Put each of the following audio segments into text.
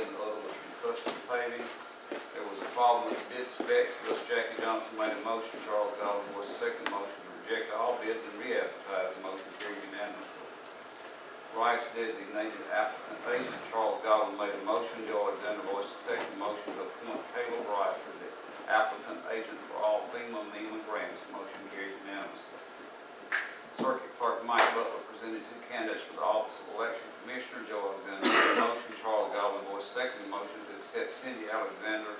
and the other was from Custom Paving. There was a problem with bid specs, thus Jackie Johnson made a motion, Charles Goldman was second motion to reject all bids and re-advertise. The motion carried unanimously. Rice designated applicant agent, Charles Goldman made a motion, Joe Alexander voiced a second motion to appoint Caleb Rice as the applicant agent for all FEMA grants. The motion carried unanimously. Circuit Clerk Mike Butler presented two candidates for the office of election commissioner. Joe Alexander made a motion, Charles Goldman voiced second motion to accept Cindy Alexander,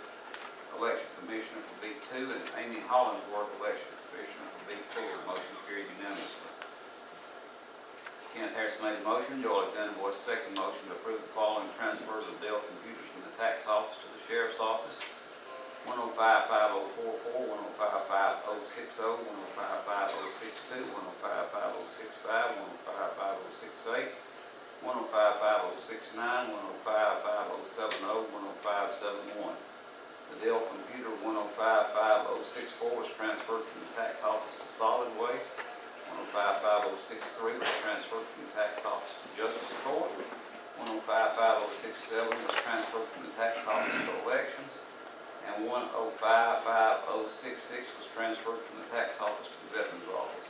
election commissioner for B2, and Amy Hollingsworth, election commissioner for B4. The motion carried unanimously. Kenneth Harris made a motion, Joe Alexander voiced second motion to approve the following transfers of Dell computers from the tax office to the sheriff's office: 1055044, 1055060, 1055062, 1055065, 1055068, 1055069, 1055070, 10571. The Dell computer 1055064 was transferred from the tax office to solid waste. 1055063 was transferred from the tax office to justice court. 1055067 was transferred from the tax office to elections. And 1055066 was transferred from the tax office to the veterans office.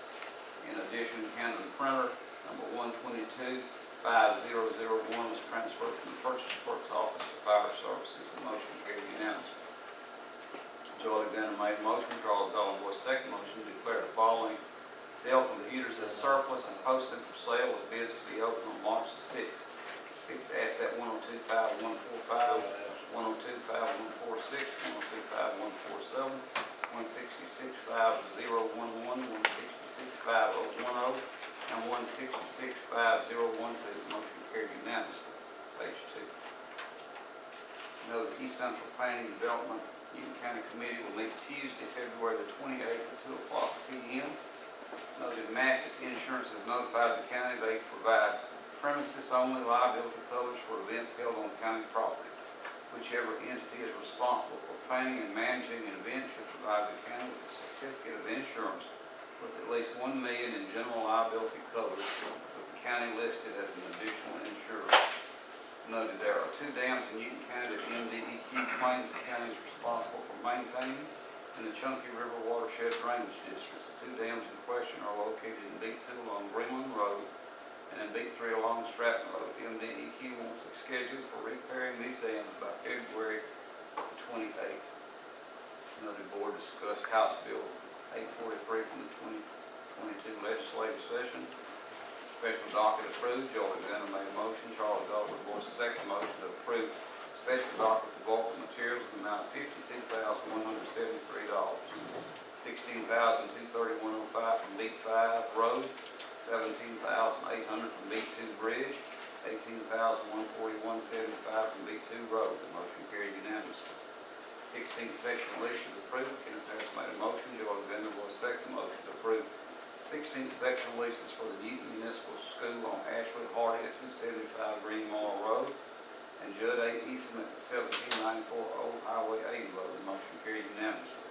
In addition, Canon printer number 1225001 was transferred from the purchase clerk's office to fire services. The motion carried unanimously. Joe Alexander made a motion, Charles Goldman voiced second motion to declare the following Dell computers as surplus and post them for sale with bids to be open on March the 6th. Fixed asset 1025145, 1025146, 1025147, 1665011, 1665010, and 1665012. Motion carried unanimously. Page 2. Note the East Central Planning and Development Newton County Committee will meet Tuesday, February the 28th at 2 o'clock p.m. Noted Massive Insurance has notified the county they provide premises-only liability coverage for events held on county property. Whichever entity is responsible for planning and managing an event should provide the county with a certificate of insurance with at least $1 million in general liability coverage, with the county listed as an additional insurer. Noted there are two dams in Newton County that MDEQ claims the county is responsible for maintaining in the Chunky River Watershed Drainage Districts. The two dams in question are located in B2 along Greenland Road and in B3 along Stratton Road. MDEQ wants a schedule for repairing these dams by February 28th. Noted board discussed House Bill 843 from the 2022 legislative session. Special docket approved. Joe Alexander made a motion. Charles Goldman voiced a second motion to approve special docket for bulk materials in the amount of $52,173. $16,231.05 from B5 Road, $17,800 from B2 Bridge, $18,141.75 from B2 Road. The motion carried unanimously. 16th section lease is approved. Kenneth Harris made a motion. Joe Alexander voiced second motion to approve 16th section leases for the Newton Municipal School on Ashley Hardy at 275 Green Mall Road and Judd A. Eastman at 1794 Old Highway 80 Road. The motion carried unanimously.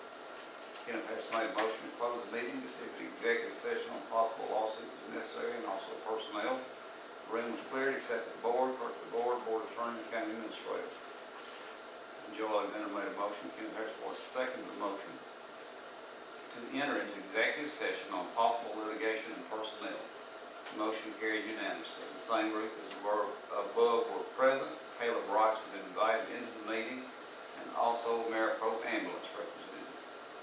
Kenneth Harris made a motion to close the meeting to see if the executive session on possible lawsuits is necessary and also personnel. The room was cleared except the board, clerk of the board, board attorney, and county administrator. Joe Alexander made a motion. Kenneth Harris voiced a second to the motion to enter into executive session on possible litigation and personnel. The motion carried unanimously. The same group as above were present. Caleb Rice was invited into the meeting, and also Maricopa Ambulance representative.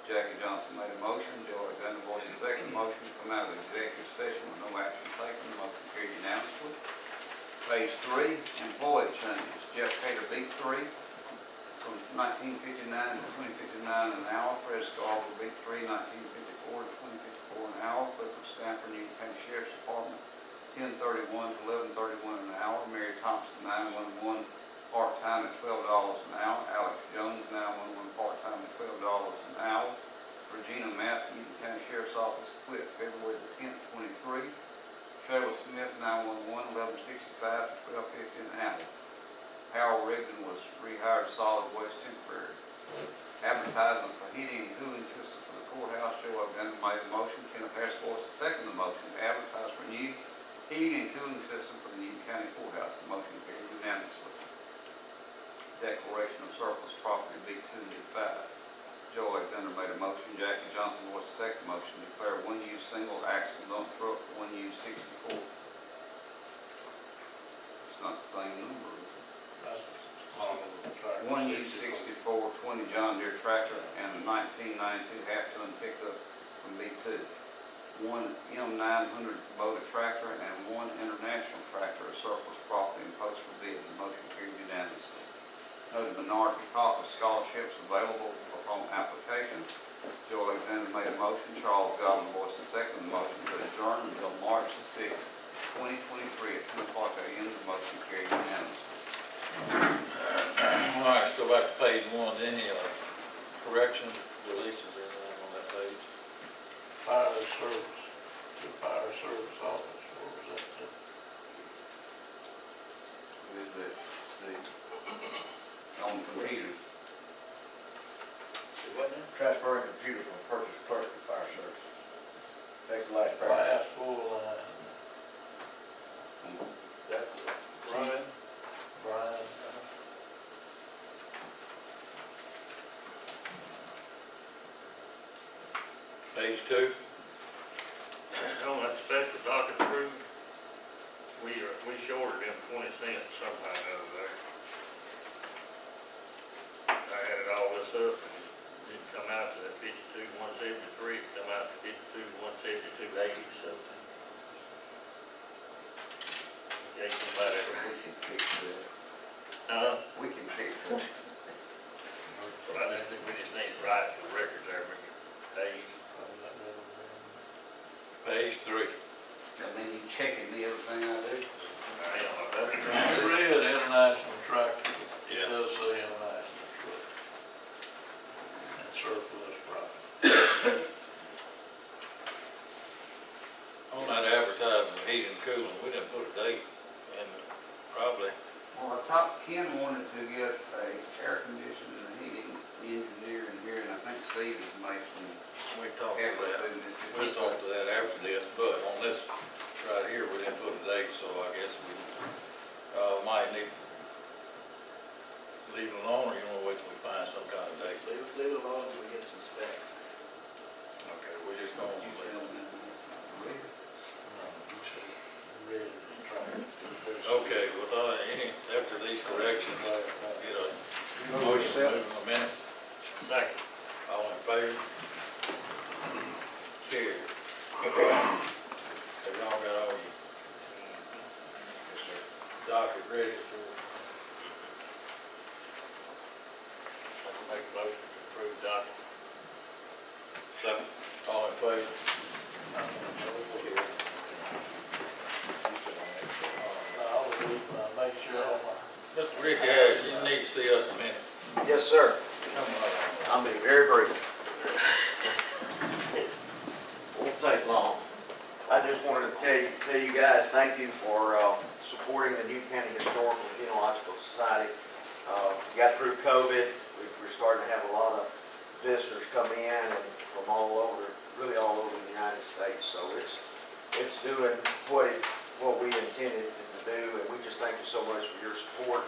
Jackie Johnson made a motion. Joe Alexander voiced a second motion to come out of the executive session with no action taken. The motion carried unanimously. Page 3, employee changes. Jeff Cater, B3, from 1959 to 2059 an hour. Fred Scarborough, B3, 1954 to 2054 an hour. Clifford Stanford, Newton County Sheriff's Department, 1031 to 1131 an hour. Mary Thompson, 911, part-time at $12 an hour. Alex Jones, 911, part-time at $12 an hour. Regina Mapp, Newton County Sheriff's Office, quit February the 10th, 23. Shayla Smith, 911, 1165 to 1250 an hour. Harold Rigdon was rehired solid waste temporary. Advertisement for heating and cooling system for the courthouse. Joe Alexander made a motion. Kenneth Harris voiced a second the motion to advertise for new heating and cooling system for the Newton County Courthouse. The motion carried unanimously. declaration of surplus property B2 and B5. Joe Alexander made a motion, Jackie Johnson was second motion, declare one-use single axle dump truck, one-use 64. It's not the same number, is it? One-use 64, 20 John Deere tractor, and a 1992 half-ton pickup from B2. One M900 Kubota tractor and one International tractor as surplus property and post for bid. The motion carried unanimously. Noted minority caucus scholarships available upon application. Joe Alexander made a motion, Charles Godwin voiced the second motion to adjourn until March the 6th, 2023 at 10 o'clock a.m. The motion carried unanimously. All right, let's go back to page 1. Any corrections, deletions, or anything on that page? Fire service, the fire service office, what was that to? Who is that, Steve? On the computers. Transferring computer from purchase clerk to fire services. That's the last paragraph. Last full line. That's it. Brian. Page 2. On that special docket approved, we shorted them 20 cents somehow or other there. I added all this up and it come out to that 52,173, it come out to 52,172.80, so. In case somebody ever, We can fix that. We can fix it. but I just think we just need to write for the records there, Mr. Hayes. Page 3. I mean, you checking me everything I do? I am, I better You read international tractor, it Yeah. does say international truck. And surplus property. On that advertising of heating and cooling, we didn't put a date, and probably, Well, I talked, Ken wanted to get a air conditioning and heating engineer in here, and I think Steve has made some we talked to effort that. in this. We'll talk to that after this, but on this right here, we didn't put a date, so I guess we might need to leave it alone, or you want to wait till we find some kind of date? Leave it alone until we get some specs. Okay, we're just going You to said leave it. No, you said you read it, you tried to. Okay, with after these corrections, I'll get a motion to move in a minute. second. All in favor? Carried. Have y'all got all your Yes, sir. docket ready for? I can make a motion to approve docket. Second. All in favor? I'll leave, make sure all my. Mr. Rick Harris, you need to see us a minute. Yes, sir. Come on. I'll be very brief. Won't take long. I just wanted to tell you guys, thank you for supporting the Newton County Historical and Genealogical Society. We got through COVID. We're starting to have a lot of visitors come in and from all over, really all over the United States. So it's doing what we intended it to do, and we just thank you so much for your support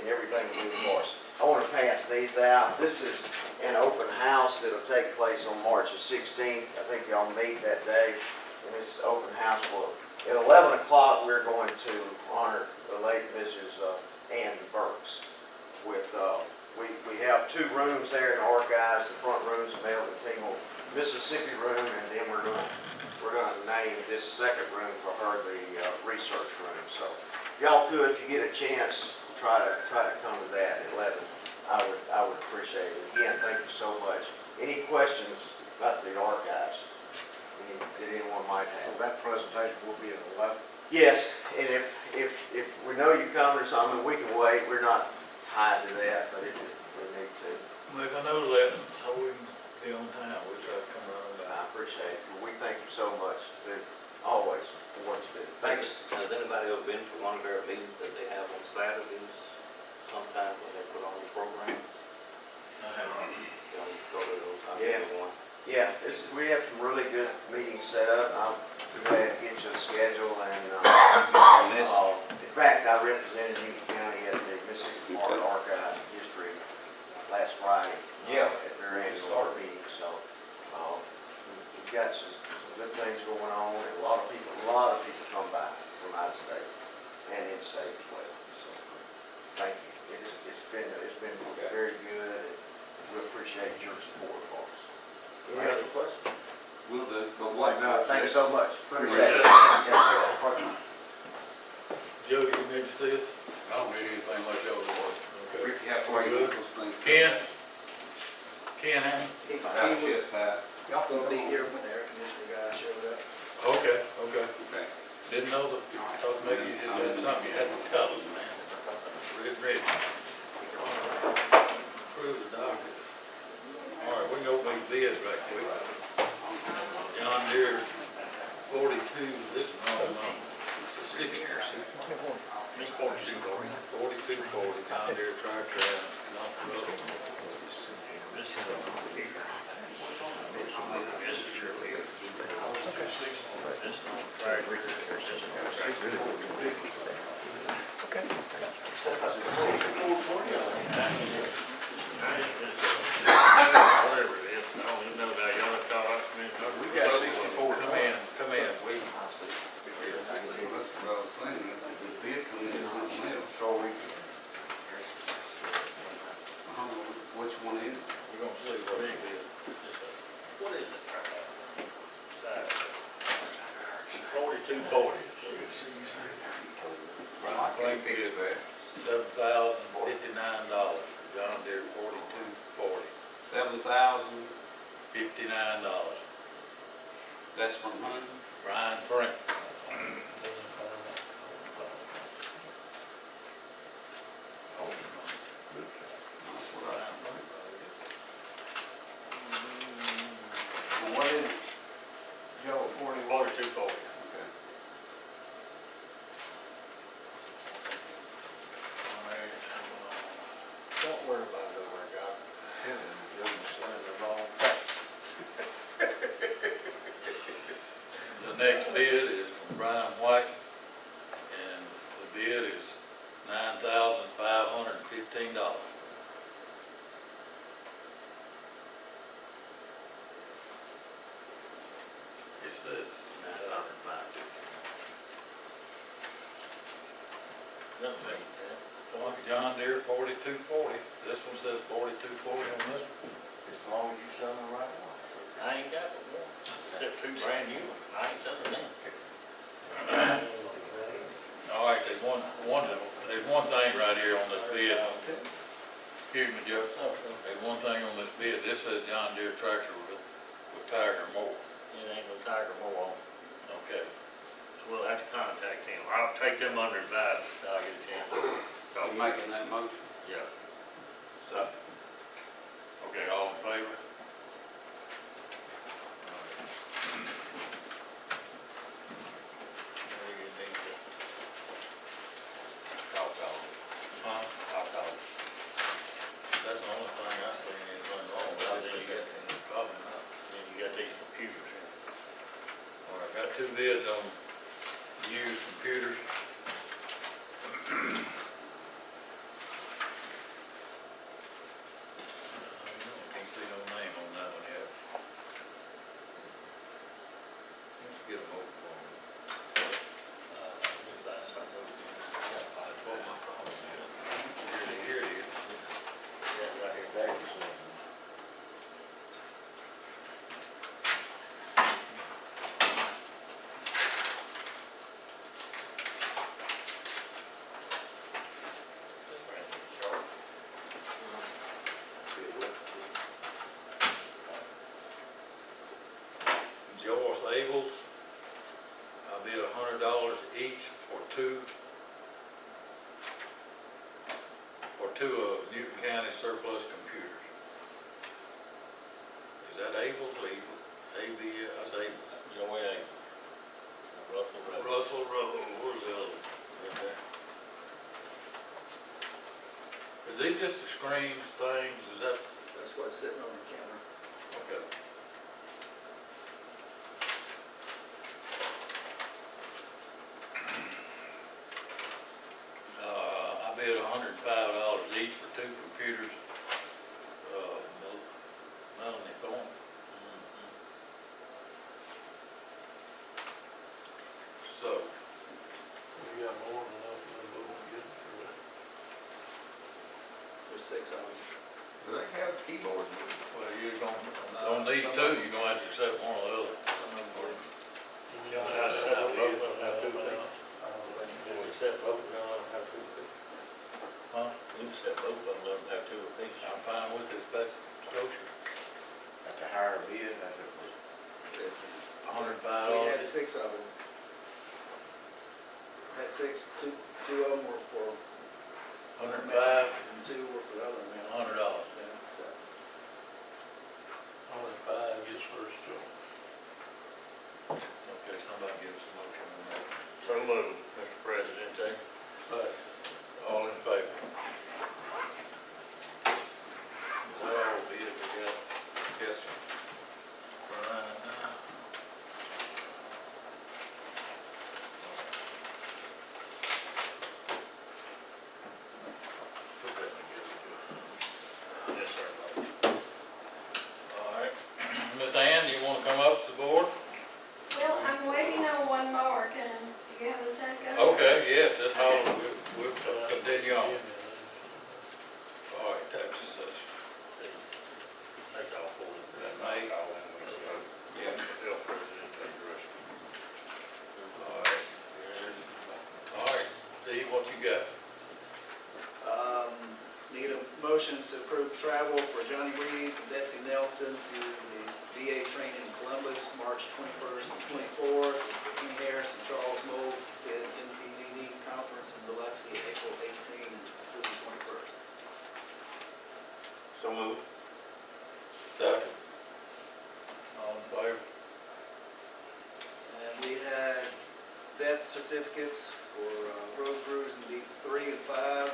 and everything you do for us. I want to pass these out. This is an open house that'll take place on March the 16th. I think y'all meet that day, and this open house will, at 11 o'clock, we're going to honor the late Mrs. Andy Burks. With we have two rooms there in the archives. The front room's a Melvin Tingle Mississippi room, and then we're going to name this second room for her the research room. So y'all could, if you get a chance, try to come to that at 11. I would appreciate it. Again, thank you so much. Any questions about the archives that anyone might have? So that presentation will be at 11? Yes, and if we know you come or something, we can wait. We're not tied to that, but if we need to. Well, if I know 11, so we can be on time, we try to come around I that. appreciate it. We thank you so much, dude, always, for what you do. Thanks. Has anybody ever been to one of their meetings that they have on Saturdays, sometimes when they put on the program? Go to those, I Yeah. one. Yeah, we have some really good meetings set up. I'm glad to get you a schedule, and in fact, I represented Newton County at the Mississippi Art Archive and History last Friday. Yeah. At their annual meeting, so, we've got some good things going on, and a lot of people come by from out of state and in state as well, so, thank you. It's been very good, and we appreciate your support for us. Any other questions? Will do, but what now? Thanks so much. Appreciate it. Yes, Joe, you need to see us? I don't need anything like y'all do. Okay. Ricky, how far you with those things? Ken? Ken, Ham? About just that. Y'all gonna be here when the air conditioner guy showed up? Okay, okay. Okay. Didn't know that, thought maybe you just had something you had to tell us, man. Ready. Approve the docket. All right, we can open these bids right quick. John Deere 42, this is wrong number. It's a 60. Miss 42, 4240, John Deere tractor and dump truck. This is your lead. This is on track. Whatever it is, I don't even know that, y'all have got us, We got 64. Come in. We. That's what I was thinking, the vehicle is something else, so we, which one is it? We're gonna see what it is. What is it? 4240. I can't fix that. $7,059, John Deere 4240, $7,000, $59. that's from whom? Brian Frank. That's what I. And what is it? Joe, 4240. Okay. Don't worry about it, over there, God. You'll be saying the wrong The next bid is from Brian White, and the bid is $9,515. It says, John Deere 4240, this one says 4240 on this one. As long as you sell the right one. I ain't got but one, except two brand new ones, I ain't selling them. All right, there's one thing right here on this bid. Excuse me, Joe. There's one thing on this bid. This says John Deere tractor with Tiger mower. It ain't no Tiger mower on, Okay. so we'll have to contact him. I'll take them under advisement till I get a chance. You making that motion? Yeah. So, Okay, all in favor? Huh? That's the only thing I see anything wrong with. I think you got, probably not. Then you got these computers here. All right, got two bids on used computers. Can't see no name on that one yet. Let's get them over for me. That's what my problem is. Here it is. Yeah, right here. That is, Joyce Abels, I bid $100 each for two of Newton County surplus computers. Is that Abels or Abels? That's Abels. Joey A. Russell Road. Russell Road, where's the other one? Right there. Are these just the screens, things, is that, that's what's sitting on the counter. okay. I bid $100 $105 each for 2 computers. Melanie Thorne. So, We got more than enough in the book to get through it. There's 6 of them. Do they have keyboards? well, you're don't need 2, you're gonna have to accept one or the other. Some of them do. You Y'all know, have to that- have both of them have 2 that- feet. We'll accept both of them, let them have 2 feet. Huh? You can set both of them, let them have 2 apiece. I'm fine with this, but Scotia, Have to hire a bid, have to. It's- $105. We had 6 of them. Had 6, two of them were for. 105, And 2 were for the other amount. $100. Yeah, so. 105 gets first choice. Okay, somebody give us a motion on that. So moved, Mr. President. All in favor? Is that all the bids we got Yes, sir. for right now? Put that together, Joe. Yes, sir. All right. Miss Ann, do you want to come up to the board? Well, I'm waiting on one more, do you have a second? Okay, yes, that's all, we'll continue on. All right, tax assessor. That's all for them. That may- Yeah. Bill President, take the rest. All right. All right, Steve, what you got? Need a motion to approve travel for Johnny Reeves and Betsy Nelson to the VA training in Columbus, March 21st and 24th, and for Kenny Harris and Charles Moles to the NPDD conference in Biloxi, April 18 through the 21st. So moved. Second. All in favor? And we had death certificates for road crews in deeds 3 and 5.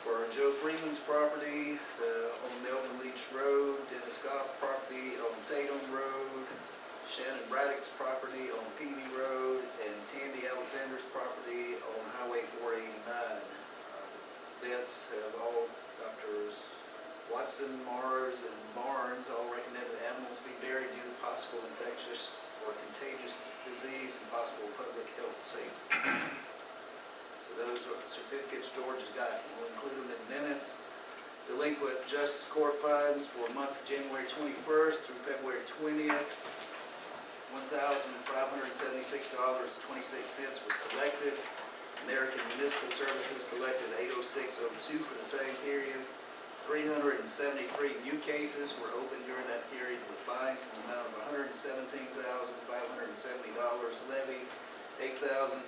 For Joe Freeman's property on Melvin Leach Road, Dennis Goff property on Tatum Road, Shannon Braddock's property on Peavy Road, and Tandy Alexander's property on Highway 489. Deaths have all Doctors Watson, Mars, and Barnes all recommended animals be buried due to possible infectious or contagious disease and possible public health safety. So those are certificates George has got, we'll include them in minutes. Delinquent justice court funds for months January 21st through February 20th, $1,576.26 was collected. American Municipal Services collected $806.02 for the same period. 373 new cases were opened during that period with fines in the amount of $117,570 levied. $8,649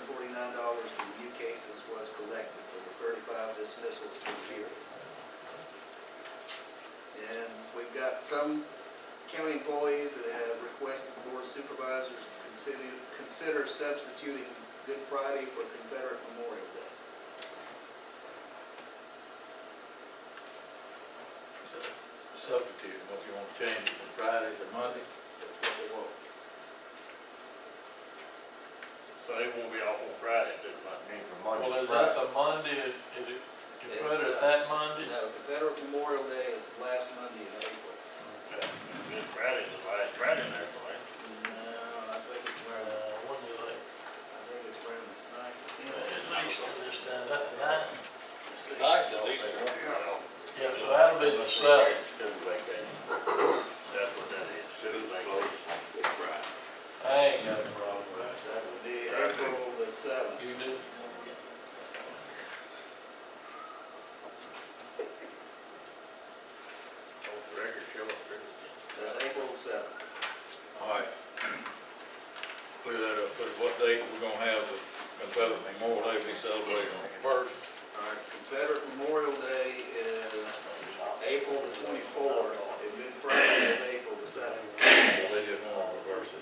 for the new cases was collected for the 35 dismissals for the period. And we've got some county employees that have requested the Board of Supervisors to consider substituting Good Friday for Confederate Memorial Day. So, substitute, what you want to change it from Friday to Monday? That's what they want. So they won't be off on Friday, instead of Monday. From Well, Monday to is that Friday. the Monday, is it It's Confederate that Monday? No, Confederate Memorial Day is the last Monday in April. Okay. Good Friday's the last Friday in April, ain't No, I think it's around, When do they? I think it's around the 9th or 10th. It's Easter this time, that night. Let's see. Yeah, so that'll be the seventh. School vacation. That's what that is, school vacation. Good Friday. I ain't got a problem with that. That would be April the 7th. You do? Off the record, show up there. That's April the 7th. All right. Clear that up, but what date we're gonna have the Confederate Memorial Day be celebrated on the first? All right, Confederate Memorial Day is April the 24th, and Good Friday is April the 7th. They just want to reverse it.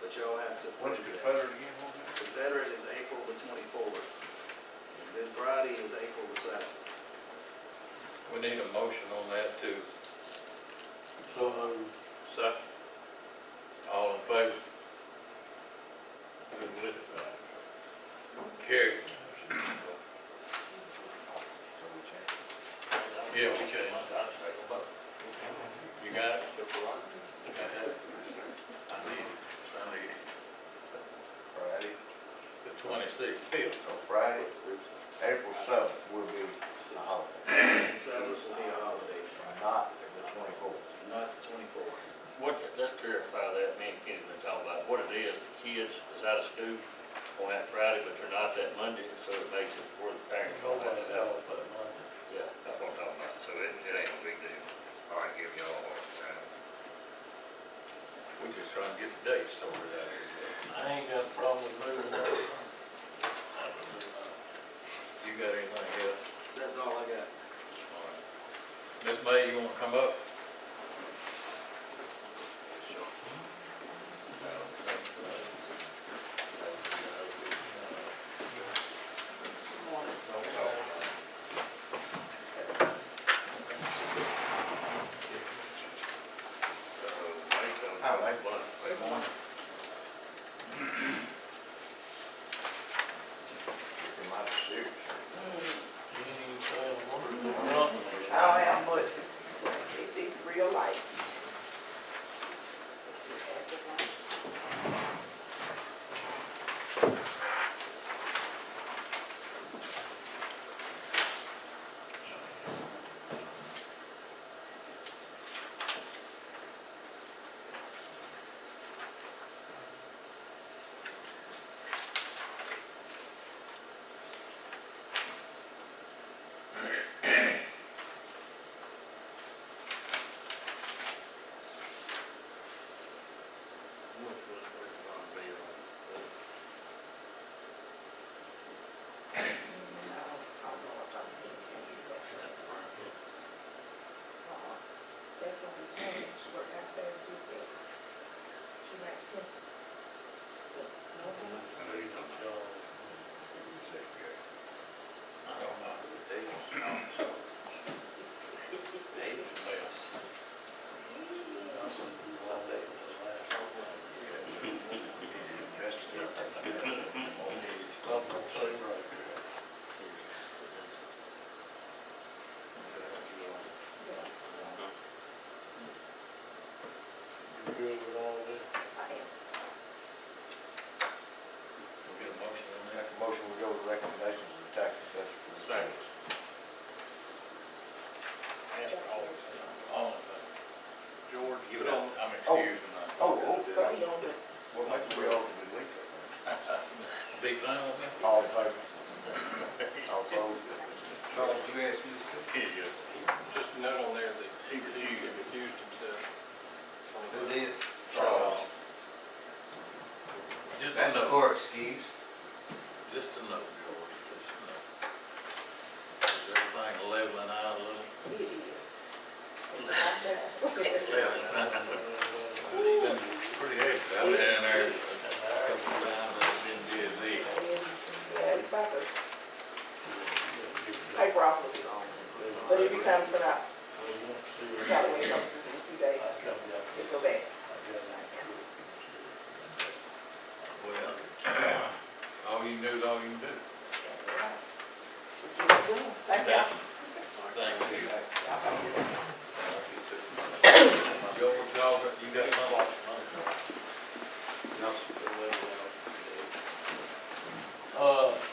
But y'all have to. When's Confederate again, what was it? Confederate is April the 24th. And Good Friday is April the 7th. We need a motion on that too. So moved. Second. All in favor? Good with it, right? carried. So we change. Yeah, we changed. You got it? I need it. Friday, The 26th, 5th. so Friday, April 7th will be a holiday, Sabbath will be a holiday, not the 24th. not the 24th. Let's clarify that, me and Kenny's been talking about, what it is, the kids is out of school on that Friday, but they're not that Monday, so it makes it where the parents don't have to help. Yeah, that's what I'm talking about, so it ain't a big deal. All right, give y'all a hard time. We just trying to get the dates sorted out here. I ain't got a problem with moving that. You got anything else? That's all I got. All right. Miss May, you wanna come up? Hi, Mike. Good morning. Looking mighty serious. You ain't even saying a word. I don't have much. It's real life. Which was the first one to be on? That's what we told her. She worked downstairs with this bed. She went to. I know you talking about. I don't know. Stop and say right. You good with all of this? We'll get a motion on that. Make a motion, we go with recommendations of the tax assessor for the Second. Ask all. All in favor? George, Give it up. I'm Oh. excusing myself. Cause he on the, Well, maybe we all can delete that. Big fan of me? All in favor? All opposed? Charles, you asked me to. Here you go. Just a note on there that He refused. recused himself. Who did? Charles. Just a That's a note. poor excuse. Just a note, George, just a note. Is everything leveling out a little? it is. It's about time. It's been pretty hectic. I've been in there a couple of times, I've been busy. Yeah, it's about to. Paper off will be long, but it becomes so out. It's how the way it goes, it's in a few days. It go back. Well, all you can do is all you can do. Thank you. Thank you. George, you got something?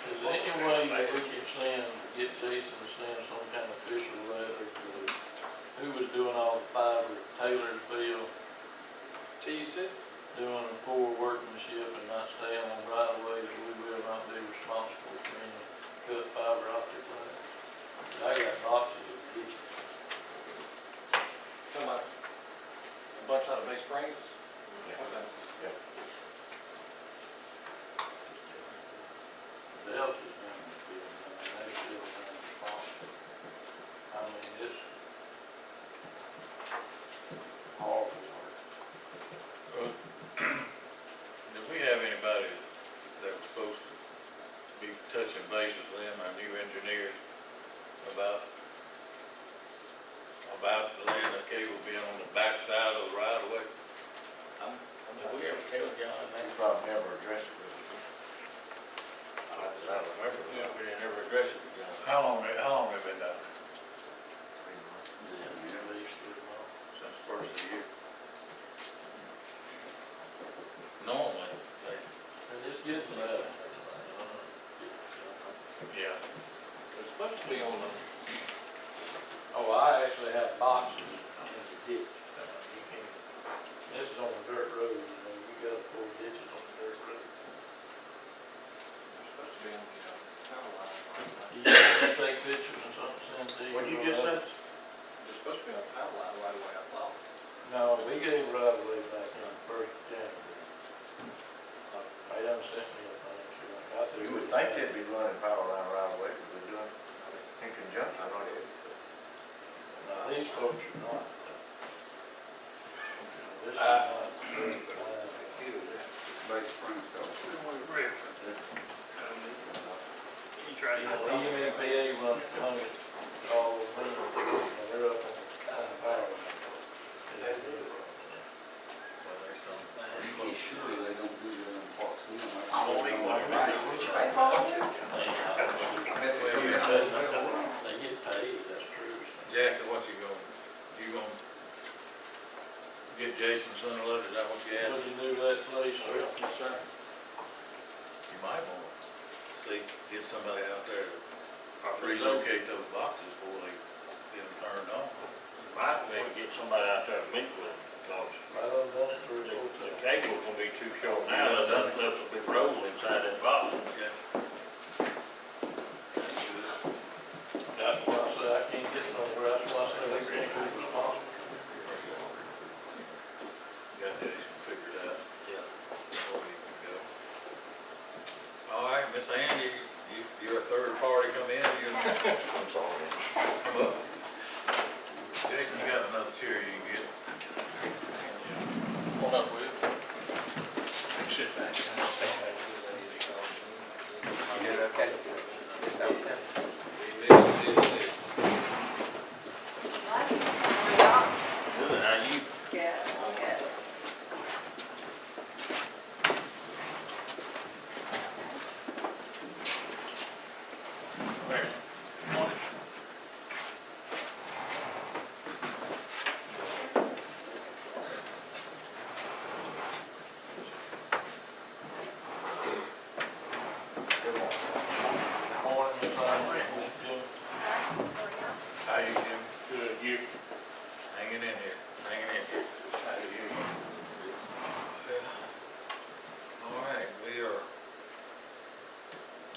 Is there any way that we can get Jason to send some kind of official letter to who was doing all the fiber, Taylor's bill, TC? doing the poor workmanship and not staying on right of way, that we will not be responsible for any cut fiber optic line? I got boxes of these. Come on. A bunch out of Bay Springs? Yeah. Delta's doing the bill, man, they still not responsible. I mean, it's horrible work. Well, do we have anybody that was supposed to be touching bases with them, our new engineers, about laying the cable being on the back side of the right of way? Did we ever tell John that? Probably never addressed it. I like that. supposed to be on the, oh, I actually have boxes in the ditch. You can't, this is on the dirt road, you know, you got 4 ditches on the dirt road. It's supposed to be on the, power line right now. You can take pictures and something, send to you. What you just said? It's supposed to be on the power line right away, I thought. No, we gave right away back in the first January. They done sent me a thing, too. I got to. You would think they'd be running power line right away, because they're doing it in conjunction on it. Now, these folks are not. This is not straight line. Base Springfield. EMPA runs 100 all the way, and they're up on the power line. Well, there's some. Surely they don't do that in Parks and Rec. They get paid, that's true. Jackie, what you gonna get Jason son a letter, is that what you asked? Would you do that, please, sir? Yes, sir. You might want to see, get somebody out there to relocate those boxes before they get them turned on. Might want to get somebody out there to meet with them, because I done done it for a little the time. cable's gonna be too short now, there's a big roll inside that box. Yeah. That's why I say I can't get nowhere, that's why I say we can't be responsible. Got Jason figured out Yeah. before you can go. All right, Miss Andy, you're a third party come in, I'm sorry. come up. Jason, you got another chair you can get. Hold up, will you? Sit back. You did okay? Yes, that was it. Good, how you? Yeah, okay. Morning. Morning, Miss Ann, Miss Jim. How you, Jim? Good, you? Hanging in here, hanging in here. How do you? All right, we are,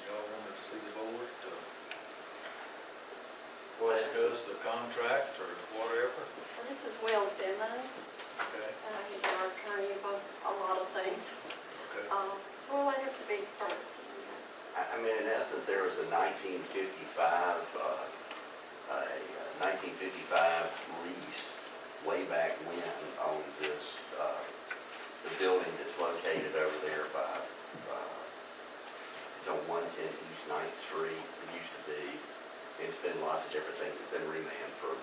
y'all wanted to see the board to discuss the contract or whatever? Well, this is Will Simmons. Okay, He's our attorney for a lot of things. okay. So we'll let him speak first. I mean, in essence, there was a 1955 lease way back when on this, the building that's located over there by, it's on 110 East 9th Street, it used to be. It's been lots of different things, it's been revamped for,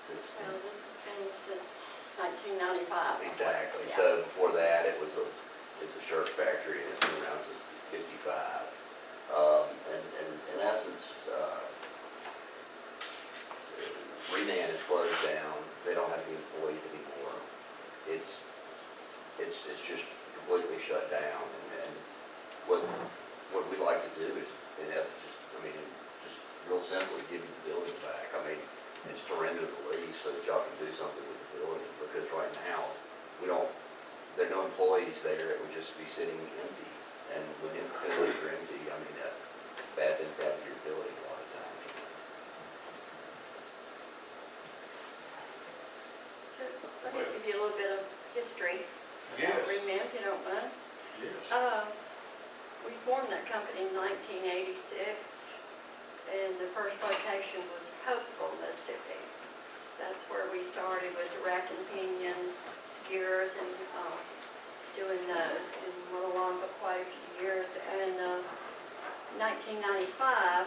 since. Well, this has been since 1995. Exactly, Yeah. so before that, it's a shirt factory, and it's been around since 55. And in essence, Renan is closed down, they don't have any employees anymore. It's just completely shut down, and what we like to do is, in essence, just real simply give you the building back. I mean, it's to render the lease so that y'all can do something with the building, because right now, there are no employees there, it would just be sitting empty. And when facilities are empty, I mean, bad things happen to your building a lot of times. So let me give you a little bit of history. Yes. Remember, if you don't mind. Yes. We formed that company in 1986, and the first location was Hopeville, Mississippi. That's where we started with the rack and pinion gears and doing those, and we're along for quite a few years. And 1995,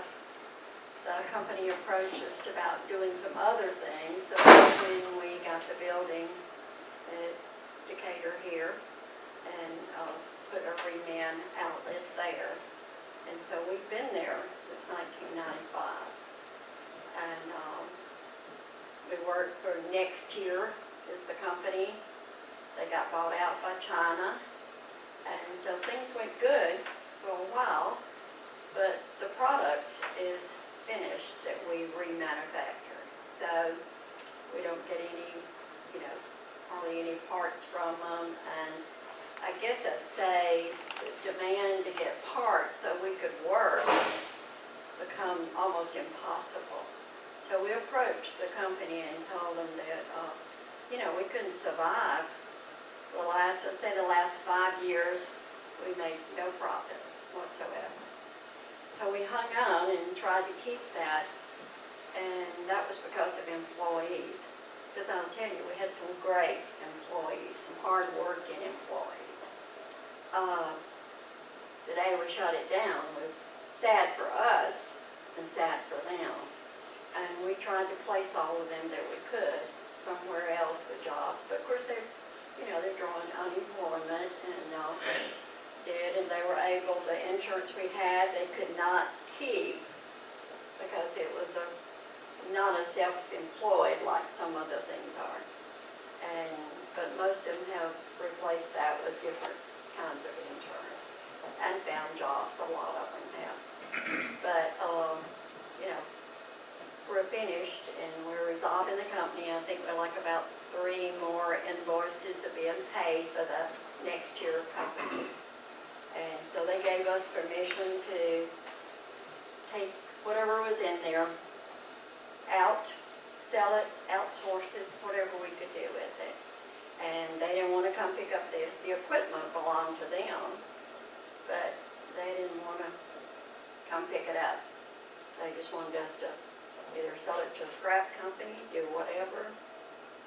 the company approached us about doing some other things, so that's when we got the building at Decatur here and put a Reman outlet there. And so we've been there since 1995. And we worked for Next Year is the company. They got bought out by China. And so things went good for a while, but the product is parts from them, and I guess I'd say the demand to get parts so we could work become almost impossible. So we approached the company and told them that, we couldn't survive. Let's say the last 5 years, we made no profit whatsoever. So we hung on and tried to keep that, and that was because of employees. Because I was telling you, we had some great employees, some hard-working employees. The day we shut it down was sad for us and sad for them. And we tried to place all of them that we could somewhere else with jobs. But of course, they're drawing unemployment and and they were able, the insurance we had, they could not keep because it was not a self-employed like some other things are. But most of them have replaced that with different kinds of insurance and found jobs, a lot of them have. But, we're finished and we're resolving the company. I think we're like about 3 more invoices are being paid for the next year company. And so they gave us permission to take whatever was in there out, sell it, outsource it, whatever we could do with it. And they didn't want to come pick up the equipment belonged to them, but they didn't want to come pick it up. They just wanted us to either sell it to a scrap company, do whatever.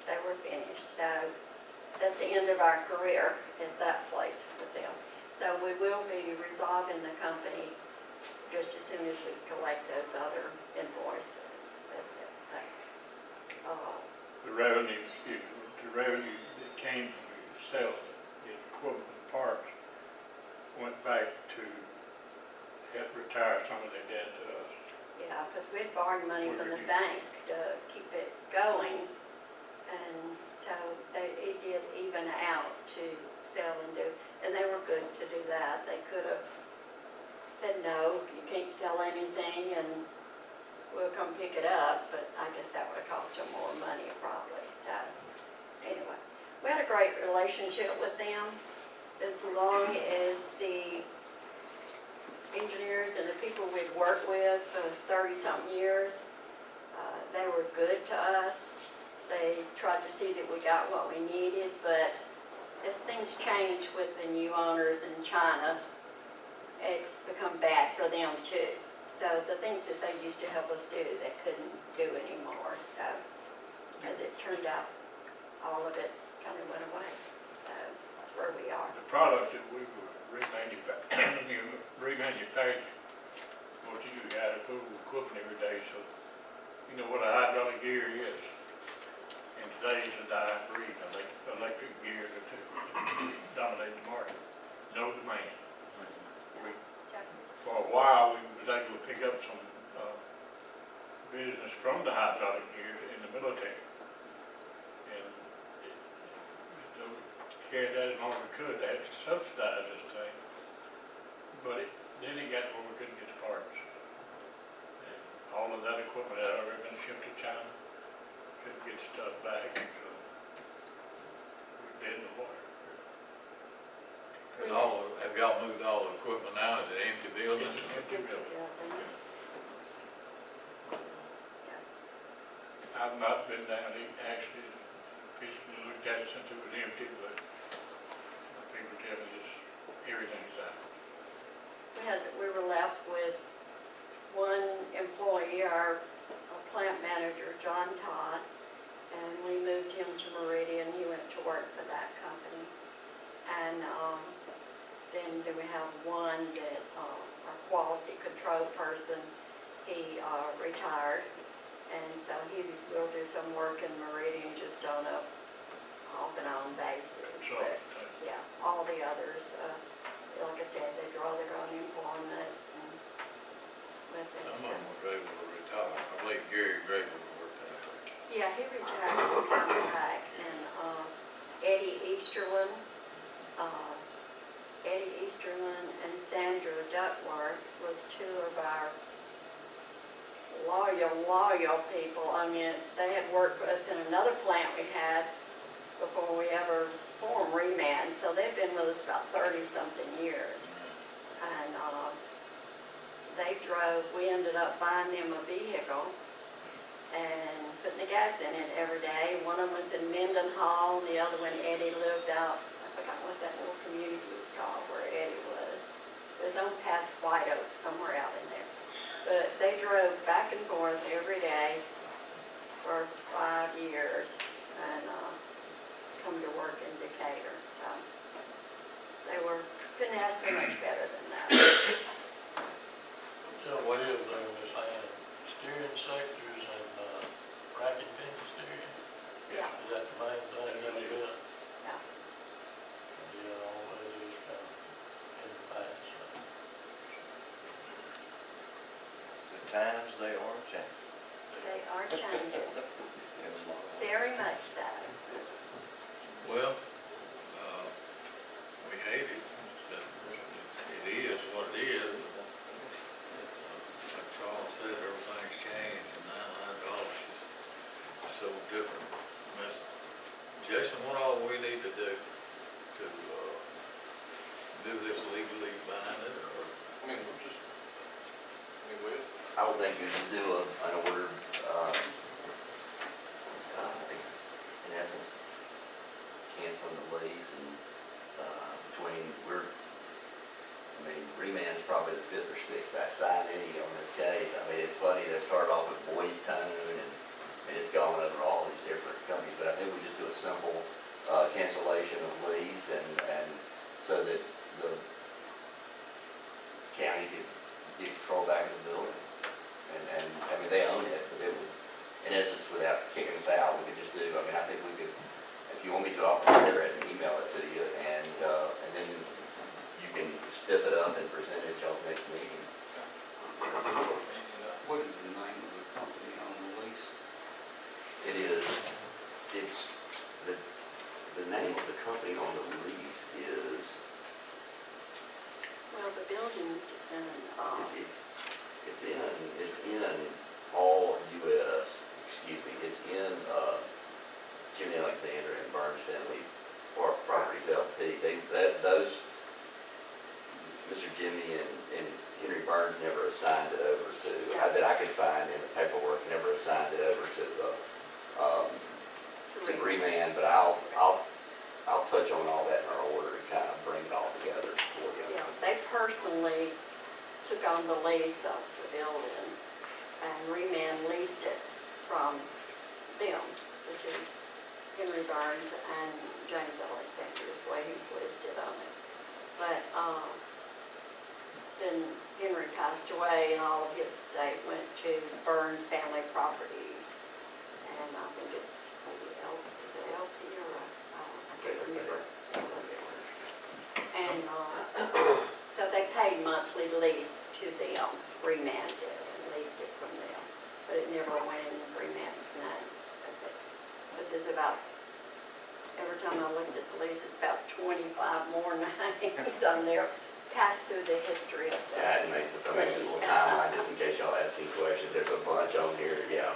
They were finished. So that's the end of our career at that place with them. So we will be resolving the company just as soon as we collect those other invoices. The revenue that came from the sale of the equipment and parts went back to help retire some of their debt to us. Yeah, because we'd borrowed money from the bank to keep it going, and so it did even out to sell and do, and they were good to do that. They could have said, no, you can't sell anything, and we'll come pick it up, but I guess that would have cost them more money probably. So anyway, we had a great relationship with them as long as the engineers and the people we'd worked with for 30-something years, they were good to us. They tried to see that we got what we needed, but as things change with the new owners in China, it become bad for them too. So the things that they used to help us do, they couldn't do anymore. So as it turned out, all of it kind of went away. So that's where we are. The product that we were remanufacturing, what you got to fool with equipment every day, so you know what a hydraulic gear is. In today's dying breed, electric gear that dominate the market. No demand. For a while, we was able to pick up some business from the hydraulic gear in the military. And carried that as long as we could. They had to subsidize this thing. But then it got where we couldn't get the parts. And all of that equipment had already been shipped to China. Couldn't get stuff back, so we're dead in the water. Have y'all moved all the equipment now? Is it empty building? It's an empty building. I've not been down, actually, physically looked at it since it was empty, but people tell me it's, everything's out. We were left with one employee, our plant manager, John Todd, and we moved him to Meridian. He went to work for that company. And then we have one that, our quality control person, he retired. And so he will do some work in Meridian just on a off and on basis. So, But yeah, all the others, like I said, they draw their own employment and with it. Some of them were able to retire. I believe Gary Grable worked out there. Yeah, he retired some time back. And Eddie Easterlin and Sandra Duckworth was 2 of our loyal people. I mean, they had worked for us in another plant we had before we ever formed Remand, so they've been with us about 30-something years. And we ended up buying them a vehicle and putting the gas in it every day. One of them was in Mendenhall, and the other one, Eddie, lived out, I forgot what that little community was called where Eddie was. It was on past White Oak, somewhere out in there. But they drove back and forth every day for 5 years and come to work in Decatur. So couldn't ask for much better than that. So what is there, Miss Ann, steering sectors and bracket pin steering? Yeah. Is that the main thing that they do? Yeah. Yeah, all that is kind of in the past. The times they are changing. They are changing, very much so. Well, we hate it, but it is what it is. Like Charles said, everything's changed, and $900 is so different. Jason, what all we need to do to do this legally binding, or? I mean, I would think you should do an order, in essence, canceling the lease and, Remand is probably the 5th or 6th I signed any on this case. I mean, it's funny, they started off with Boys Tone and it's gone over all these different companies, but I think we just do a simple, cancellation of lease and so that the county could get control back of the building. And I mean, they own it, but it would, in essence, without kicking us out, we could just do, I think we could, if you want me to, I'll prepare it and email it to you, and then you can spiff it up and present it at y'all's next meeting. What is the name of the company on the lease? It's, the name of the company on the lease is, Well, the buildings and, it's in all U.S., it's in Jimmy Alexander and Burns Family Properties LP. Those, Mr. Jimmy and Henry Burns never assigned it over to, that I could find in the paperwork, never assigned it over to Remand, but I'll touch on all that in our order and kind of bring it all together for you. yeah, they personally took on the lease of the building, and Remand leased it from them, which is Henry Burns and James Alexander is the way he's listed on it. But then Henry passed away and all of his estate went to Burns Family Properties. And I think it's maybe is it LP or I can't remember. And so they paid monthly lease to them, Remand did, and leased it from them. But it never went in Remand's name. But there's about, every time I looked at the lease, it's about 25 more names on there, passed through the history of the. Yeah, I had to make this a little timeline just in case y'all ask any questions. There's a bunch on here, yeah.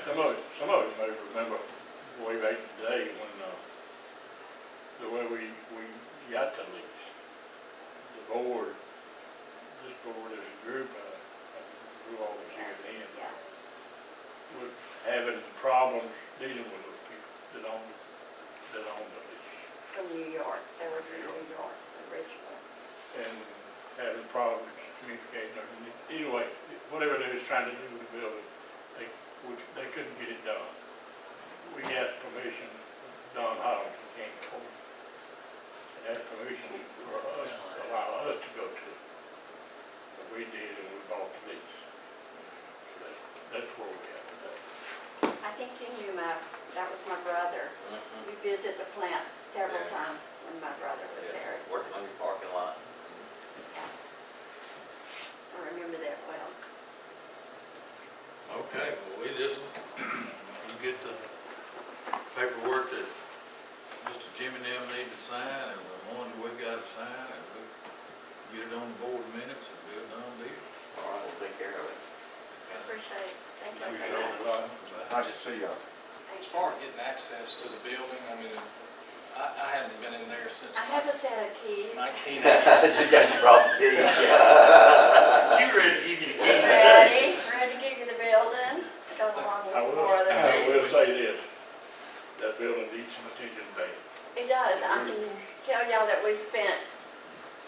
Some of you may remember way back in the day when, the way we got the lease. The board, this board as a group, grew all these years in, Yeah. was having problems dealing with those people that own the lease. From New York, they were from New York originally. And having problems communicating, anyway, whatever they was trying to do with the building, they couldn't get it done. We asked permission, Don Holland came forward, and had permission for us, to allow us to go to it. But we did, and we bought the lease. So that's where we are today. I think you knew that was my brother. We visited the plant several times when my brother was there. So, Working on your parking lot. yeah. I remember that well. Okay, well, we just, we get the paperwork that Mr. Jimmy and them need to sign, and the ones we gotta sign, and we get it on the board minutes, and be a done deal. All right, we'll take care of it. Appreciate it. Thank you. Thank you, Don. Nice to see y'all. Thank far as getting access to the building, I mean, I haven't been in there since I have a set of keys. 1980. Just got your problem, key. She ready to give you the key. Ready to give you the building, go along with some more other I will things. say this, that building needs some attention today. It does, I can tell y'all that we spent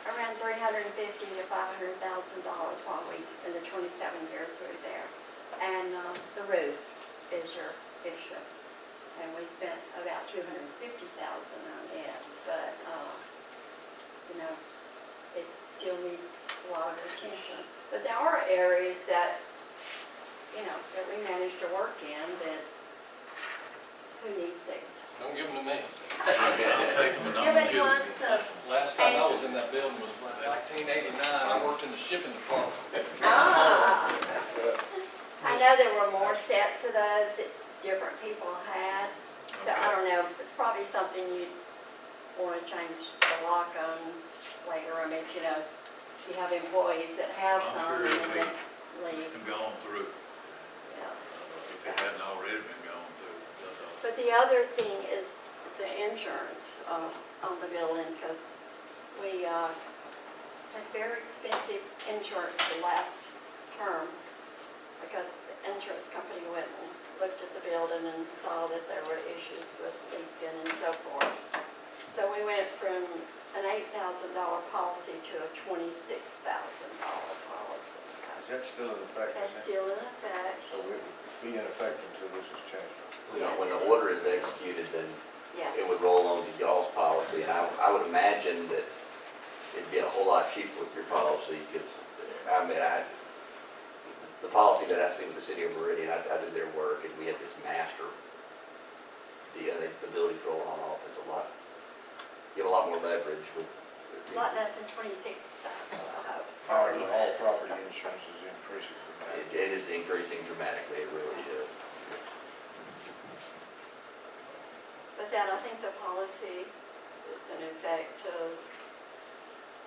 around $350,000 to $500,000 while in the 27 years we were there. And the roof is your issue. And we spent about $250,000 on it, but, you know, it still needs a lot of attention. But there are areas that, you know, that we managed to work in that, who needs things? Don't give them to me. I'll take them and I'm gonna Nobody give them. wants them. Last time I was in that building was 1989, I worked in the shipping department. Ah. I know there were more sets of those that different people had, so I don't know, it's probably something you want to change the lock on later. I mean, you know, you have employees that have I'm some sure and it'll then they leave, And gone through, yeah. if it hadn't already been gone through. But the other thing is the insurance on the buildings, because we had very expensive insurance the last term, because the insurance company went and looked at the building and saw that there were issues with leaking and so forth. So we went from an $8,000 policy to a $26,000 policy. Is that still in effect? That's still in effect. So it would be in effect until this is changed? You know, when the order is executed, then Yes. it would roll on to y'all's policy, and I would imagine that it'd be a whole lot cheaper with your policy, because, I mean, the policy that I see with the city of Meridian, I do their work, and we have this master, the ability to roll on off, it's a lot, you have a lot more leverage with. A lot less than 26, I hope. All property insurance is increasing. It is increasing dramatically, it really should. But that, I think the policy is in effect till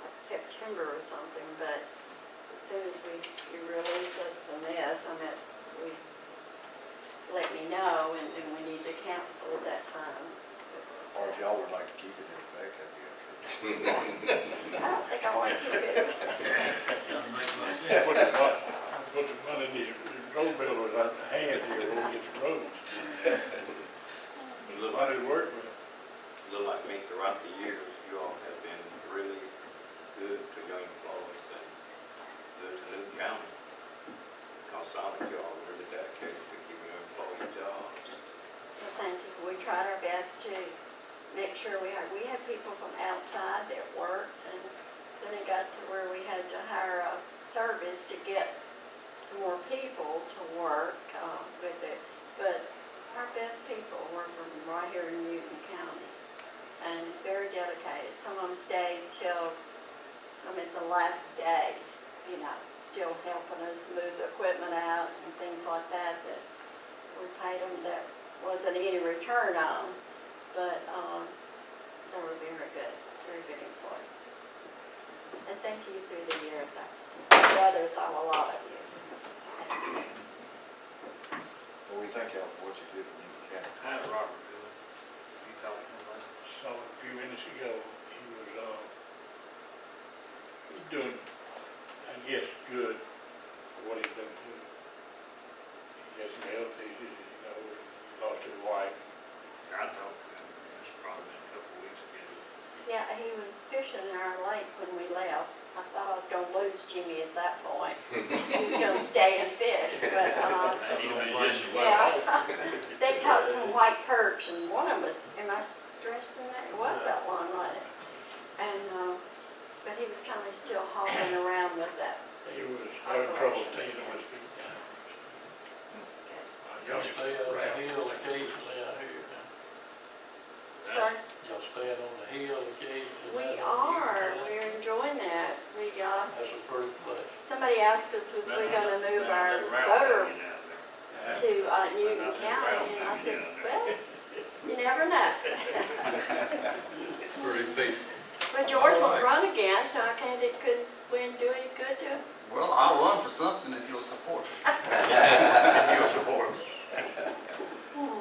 like September or something, but as soon as you release us from this, let me know, and we need to cancel at that time. Or if y'all would like to keep it in effect, that'd be okay. I don't think I want to keep it. Doesn't make much sense. Put the money in the road builders out the hand here, when we get the roads. The money to work with. Look like me throughout the years, you all have been really good to young employees and good to Newton County. Because some of you all really dedicated to keeping your employees jobs. Well, thank you. We tried our best to make sure we had people from outside that worked, and then it got to where we had to hire a service to get some more people to work with it. But our best people were from right here in Newton County, and very dedicated. Some of them stayed till, the last day, you know, still helping us move the equipment out and things like that, that we paid them that wasn't any return on, but they were very good employees. And thank you through the years. My brother thought a lot of you. Well, we thank y'all for what you did for Newton County. How's Robert doing? You talked to him about it? Saw him a few minutes ago, he's doing, I guess, good for what he's done too. He has some health issues, he lost his wife. I talked to him, it's probably been a couple of weeks ago. Yeah, he was fishing in our lake when we left. I thought I was gonna lose Jimmy at that point. He was gonna stay and fish, but, yeah. They caught some white perch, and one of them was, am I stressing that? It was that one, wasn't it? And, but he was kind of still hobbling around with that. He was having trouble staying on his feet down. Y'all stay on the hill occasionally out here now. Sorry? Y'all staying on the hill occasionally. We are, we're enjoying that. That's a pretty place. Somebody asked us, was we gonna move our voter to Newton County, and I said, well, you never know. Pretty peaceful. But George won't run again, so I couldn't do any good to him. Well, I'll run for something if you'll support it. You'll support me. Hmm.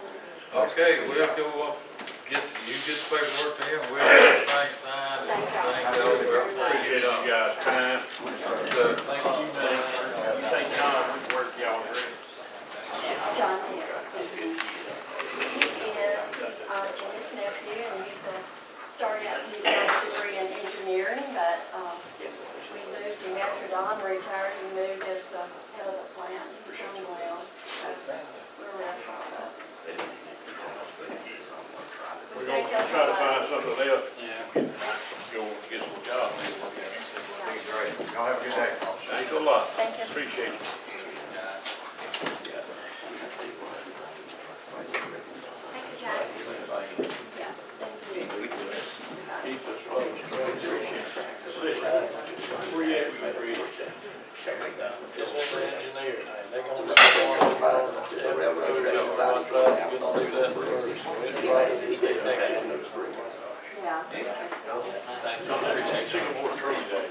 Thanks Okay, we'll go up, you get the paperwork to him, we'll get everything signed, and thank you, Appreciate you guys' time. So, Thank you, man. You think John would work y'all agree? John here. He is Jim's nephew, and he's started out, he got a degree in engineering, but we moved him after Don retired, he moved as the head of the plant. He's done well, so we're real proud of him. We're gonna try to find something else. Go and get some jobs. Great. Y'all have a good day. Thanks a lot. Thank you. Appreciate it. Thank you, Jack. Yeah, thank you. Keep us floating. Appreciate it. Where you at with the bridge? Just as an engineer, they gonna do The railroad track, about that it. Yeah. Sycamore tree day.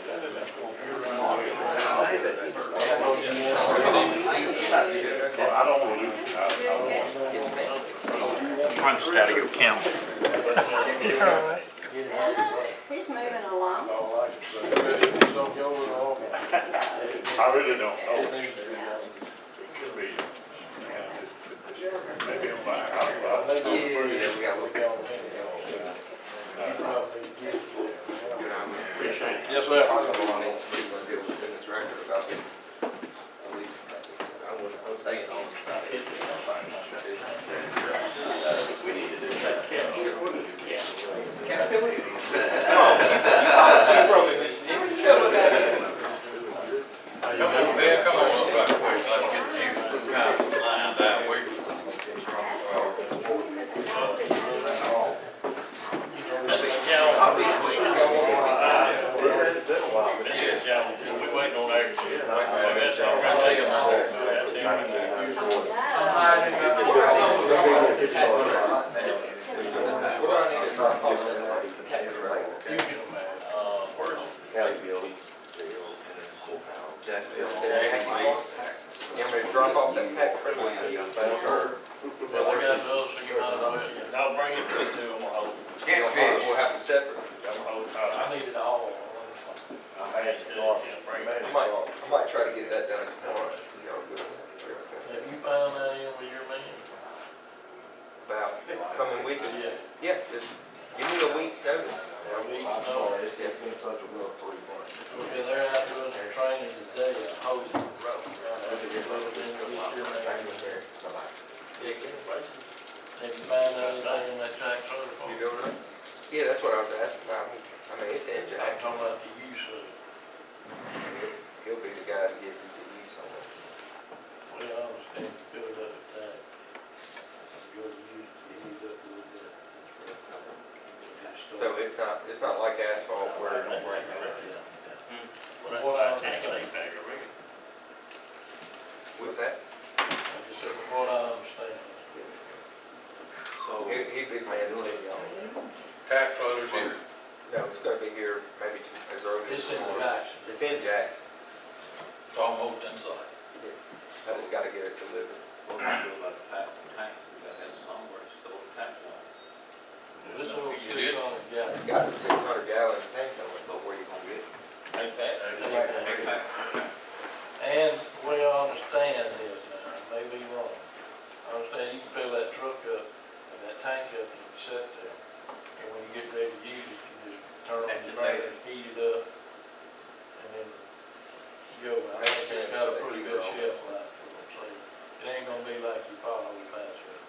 I don't want to lose it. I'm just out of your county. He's moving along. I really don't know. Could be. Maybe I'm lying. I don't know. Appreciate it. Yes, sir. We need to do that. come on, Ben, come on up right quick, let's get you kind of lined out, We waiting on that. County building. You want me to drop off that pack for you? I'll bring it to them. We'll have it separate. I need it all. I might try to get that done tomorrow. Y'all good? Have you found that in with your man? About coming weekend? Yeah. Yeah, just give me a week's notice. I'm sorry, it's been such a rough 3 months. Okay, they're out doing their training today at Hogan Road. Have you found anything in that track trailer for? You doing it? Yeah, that's what I was asking about. I mean, it's in I'm Jack. talking about the use of it. He'll be the guy to get you the use on it. We understand, fill it up at that. Go to use, ease up a little bit. So it's not like asphalt where it don't break. From what I understand. What's that? I just said, from what I understand. So he'd be the man to see y'all. tax trailers here. No, it's gonna be here maybe as early as It's in tomorrow. Jackson. It's in Jackson. It's almost inside. I just gotta get it delivered. What do you do about the tax and tank? We got that somewhere, it's still a tax one. This one was You did? $600 It's got a 600-gallon tank on it. So where you gonna get it? Take that. Take tax, okay. And the way I understand is, now, I may be wrong, I understand you can fill that truck up and that tank up and you can sit there. And when you get ready to use it, you just turn on the burner, heat it up, and then go. I Makes think sense it's got a for that pretty heater good on. shelf life, so it ain't gonna be like you follow the pass with.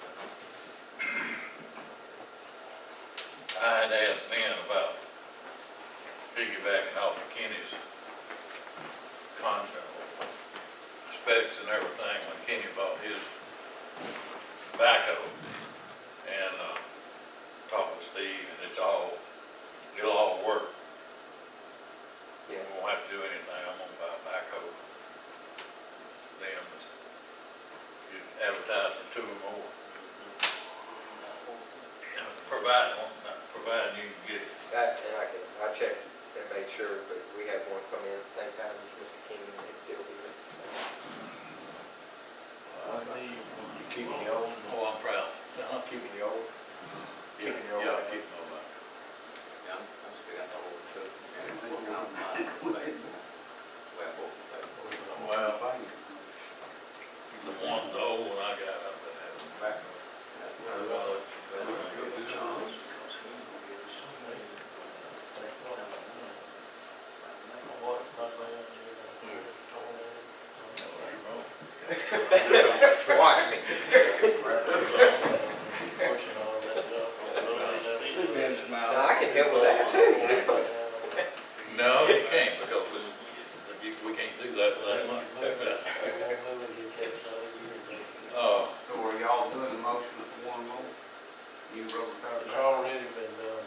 I had asked Ben about piggybacking off of Kenny's contract, specs and everything, when Kenny bought his backhoe. And, talked with Steve, and it'll all work. We won't have to do anything, I'm gonna buy a backhoe. Them, you advertise for 2 or more. Providing you can get it. That, and I checked and made sure, but we had one come in at the same time as Mr. King, and it's still here. I need, you keeping the old, Oh, I'm proud. I'm keeping the old Watch me. Pushing all that stuff on the road, that is- Now, I can help with that too. No, you can't, because we can't do that with that money. So are y'all doing a motion for one more? New road It's coverage? already been done.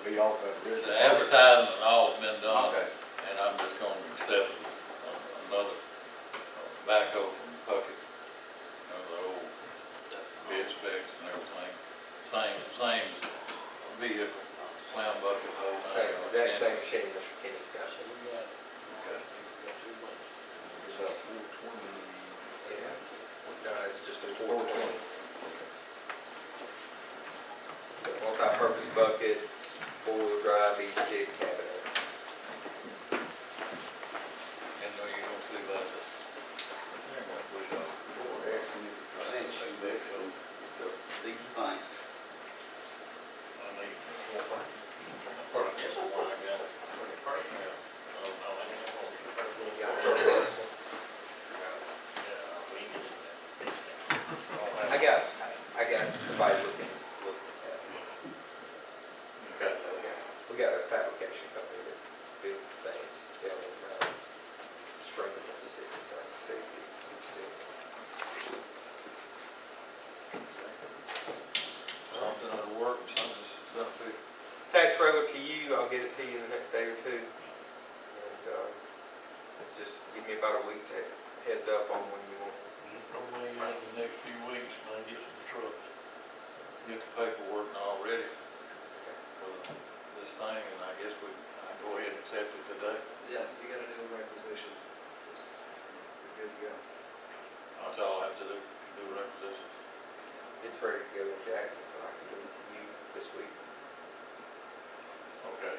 Be off that bridge. The advertising and all's been done, Okay. and I'm just gonna accept another backhoe from Puckett. The old bid specs and everything, same vehicle, slam bucket, whole nine Same, yards. exact same machine Mr. Kenny's got. So we got, Okay. got 2 months. It's up 420. Yeah. No, it's just a 420. Multi-purpose bucket, 4-wheel drive, each jig cabinet. And know you don't see about that. They're gonna push off. Excellent percentage, excellent. Big thanks. I need 4 months. First, yes, the one I got, for the first now. Oh, no, I ain't gonna hold the first one. You got some of this one? Yeah, we can do that. I got somebody looking at it. Okay. We got a fabrication company that builds things down in Springfield, Mississippi, so safety. Something that'll work, something's beneficial. Tax trailer to you, I'll get it to you in the next day or two. And, just give me about a week's heads up on when you want. Probably in the next few weeks, when I get some trucks. Get the paperwork now ready for this thing, and I guess I go ahead and accept it today. Yeah, you gotta do a requisition. You're good to go. That's all I have to do, do a requisition. It's ready to go in Jackson, so I can give it to you this week. Okay.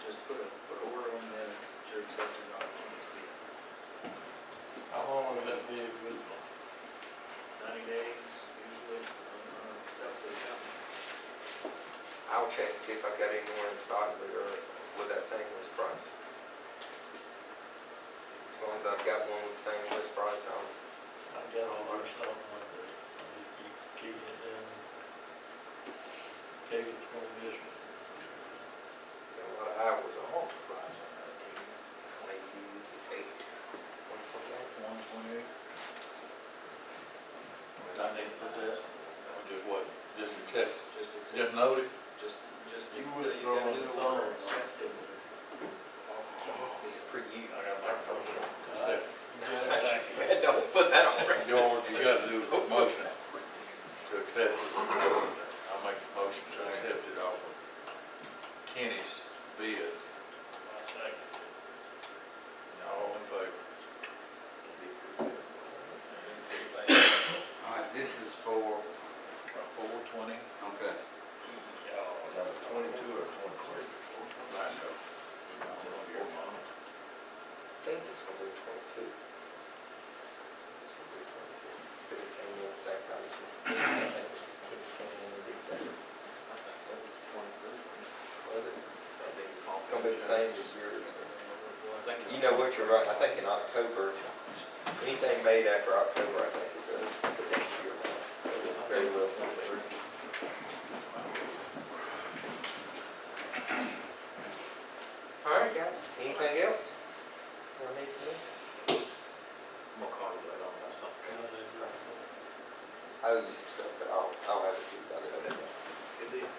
Just put an order on that, that you're accepting all the keys. How long will that be good for? 90 days, usually, it's up to the company. I'll check to see if I've got any more in stock that are with that same list price. As long as I've got one with the same list price, I've got all our stuff on there. I just keep keeping it down. Keep it from this one. got a lot of hours on the price on that. 28, 128. 128. I need to put that, or just what, just accept, Just accept, just note it? just, You you would gotta throw do in the the order, thumb. accept it. Off the keys. For you. I gotta make a motion, accept. Don't put that on record. George, you gotta do a motion to accept it. I'll make a motion to accept it off of Kenny's bid. All in favor? All right, this is for, 420, okay. Is that a 22 or 23? I know. I'm gonna get mine. I think it's gonna be 22. Because it came in the same time as it came in December. Was it? It's gonna be the same as yours. You know what, you're right, I think in October, anything made after October, I think is the next year. Very well. All right, guys, anything else? Or need from me? I'm gonna call you later on that something. I owe you some stuff, but I'll have it to you by the other day. Good deal.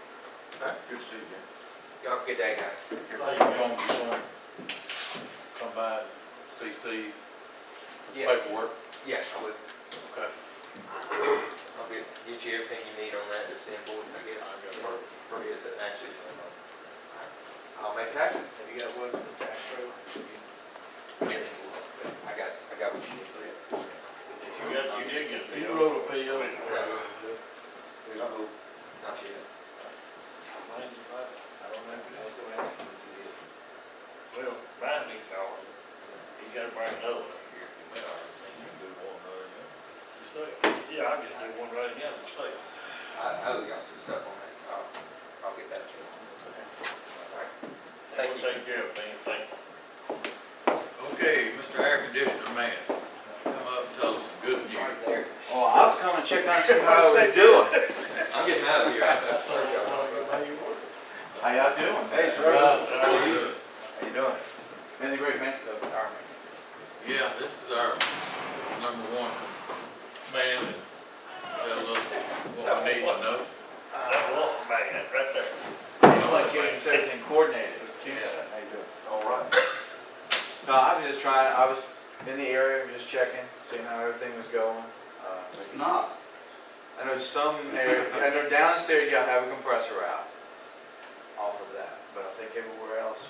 Good to see you. Y'all have a good day, guys. You gonna come by and see Steve, Yeah, paperwork? yeah, I would. Okay. I'll get you everything you need on that, just the invoice, I guess. For his that matches. I'll make it happen. Have you got one for the tax trailer? I got what you need for it. You did get, you wrote a PO. Not yet. I don't know, I was gonna ask him if he did. Well, Brian needs to call him. He's gotta bring another one here. You can do one other than that. You say? Yeah, I'll just do one right again, and say. I owe y'all some stuff on that, so I'll get that to you. All right. Thank you. Take care of things, thank you. Okay, Mr. Air Conditioner Man, come up and tell us some coming to check on, see how I was doing. I'm getting out of here. How y'all doing? Hey, sir. How you? How you doing? Been a great man, our man. Yeah, this is our number one man that tells us what we need to know. That one, man, right there. Just want to keep everything coordinated. Yeah, how you doing? All right. No, I was just trying, I was in the area, just checking, seeing how everything was going. It's not. I know some area, I know downstairs y'all have a compressor out off of that, but I think everywhere else.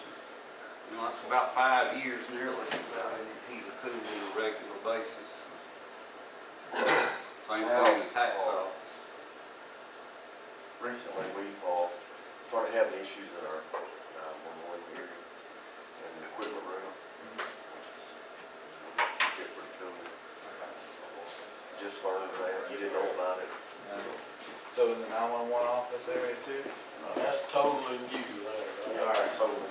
You know, it's about 5 years nearly without any heat or cooling on a regular basis. Same thing with tax office. Recently, we've started having issues in our, one more area in the equipment room, which is get pretty cool. Just learned that, you didn't know about it. So in the 911 office area too? That's totally new there. All right. Totally.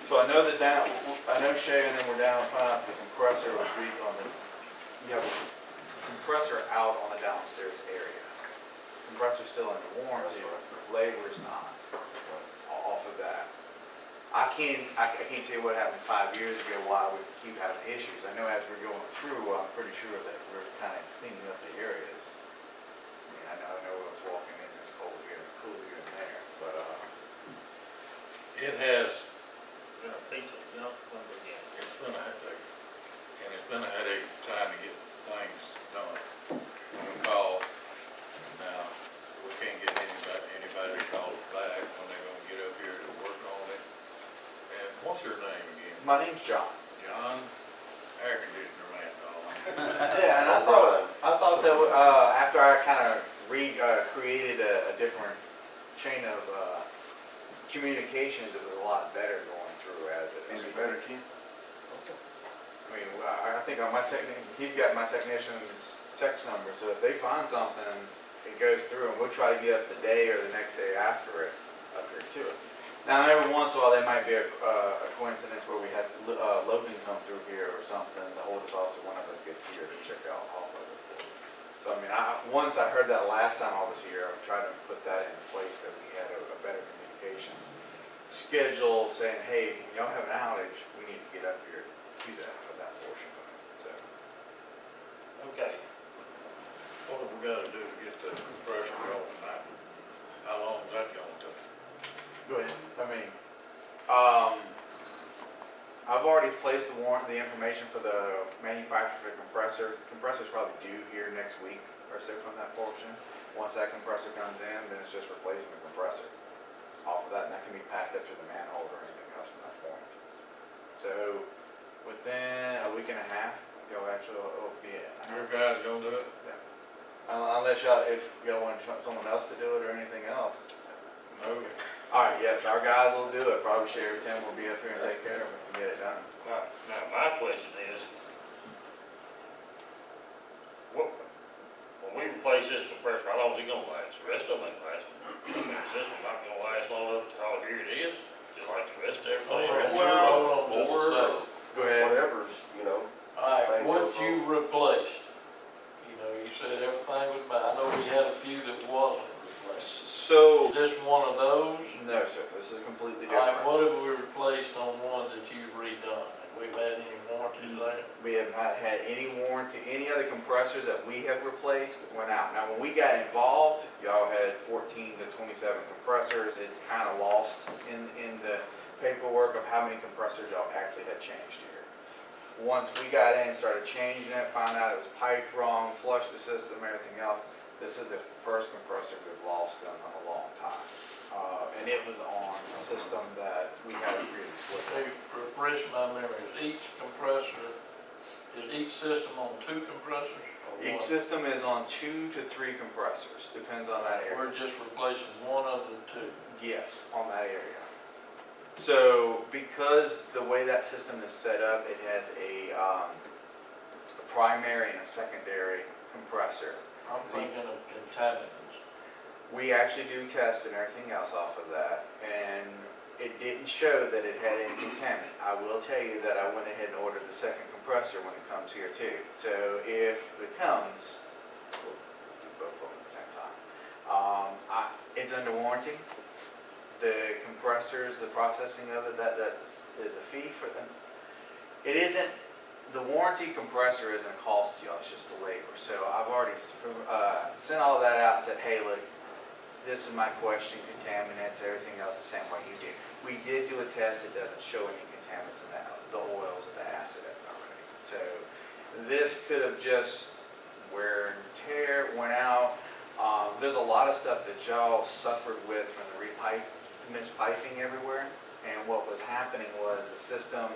So I know that I know Shay and then we're down to find the compressor was weak on the, you have a compressor out on the downstairs area. Compressor's still under warranty, labor's not, off of that. I can't tell you what happened 5 years ago, why we keep having issues. I know as we're going through, I'm pretty sure that we're kind of cleaning up the areas. I mean, I know I was walking in this cold here and cool here and there, but, It has, Been a piece of junk from the beginning. it's been a headache, and it's been a headache trying to get things done. When we call, now, we can't get anybody to call us back when they're gonna get up here to work on it. And what's your name again? my name's John. John, air conditioner man, darling. Yeah, and I thought that, after I kind of created a different chain of, communications, it was a lot better going through as it is. Is it better, Ken? I mean, I think on my he's got my technician's text number, so if they find something, it goes through and we'll try to get up the day or the next day after it, up there to it. Now, every once in a while, there might be a coincidence where we have to, Logan come through here or something to hold us off so one of us gets here to check out off of it. So, I mean, once I heard that last time I was here, I tried to put that in place that we had a better communication schedule saying, hey, when y'all have an outage, we need to get up here to that for that portion of it, so. Okay, What have we gotta do to get the compressor going now? How long is that gonna take? Go ahead. I mean, I've already placed the information for the manufacturer for the compressor. Compressor's probably due here next week or so from that portion. Once that compressor comes in, then it's just replacing the compressor off of that, and that can be packed up to the manhole or anything else from that point. So within a week and a half, you'll actually, it'll be it. Your guys gonna do it? Unless y'all, if y'all want someone else to do it or anything else. No. All right, yes, our guys will do it. Probably Sherry Tim will be up here and take care of it and get it done. now my question is, when we replace this compressor, how long is it gonna last? The rest of them ain't lasting. Is this one not gonna last long enough to, oh, here it is, just like the rest of everything? Go ahead. Whatever's, you know. Alright, what you replaced, you know, you said everything was bad, I know we had a few that wasn't replaced. So, Is this one of those? no, sir, this is completely Alright, different. what have we replaced on one that you've redone? Have we had any warranties there? We have not had any warranty, any other compressors that we have replaced went out. Now, when we got involved, y'all had 14 to 27 compressors. It's kind of lost in the paperwork of how many compressors y'all actually had changed here. Once we got in, started changing it, found out it was piped wrong, flushed the system, everything else, this is the first compressor we've lost in a long time. And it was on a system that we had previously. Hey, refresh my memory, is each system on 2 compressors? Or Each one? system is on 2 to 3 compressors, depends on that area. We're just replacing one of the 2. Yes, on that area. So because the way that system is set up, it has a primary and a secondary compressor. I'm thinking of contaminants. We actually do tests and everything else off of that, and it didn't show that it had any contaminant. I will tell you that I went ahead and ordered the second compressor when it comes here too. So if it comes, it's under warranty. The compressors, the processing of it, that is a fee for them. It isn't, the warranty compressor isn't a cost to y'all, it's just the labor. So I've already sent all that out and said, hey, look, this is my question, contaminants, everything else the same way you do. We did do a test, it doesn't show any contaminants in the oils or the acid at already. So this could have just wear and tear, went out. There's a lot of stuff that y'all suffered with from the mispiping everywhere. And what was happening was the system,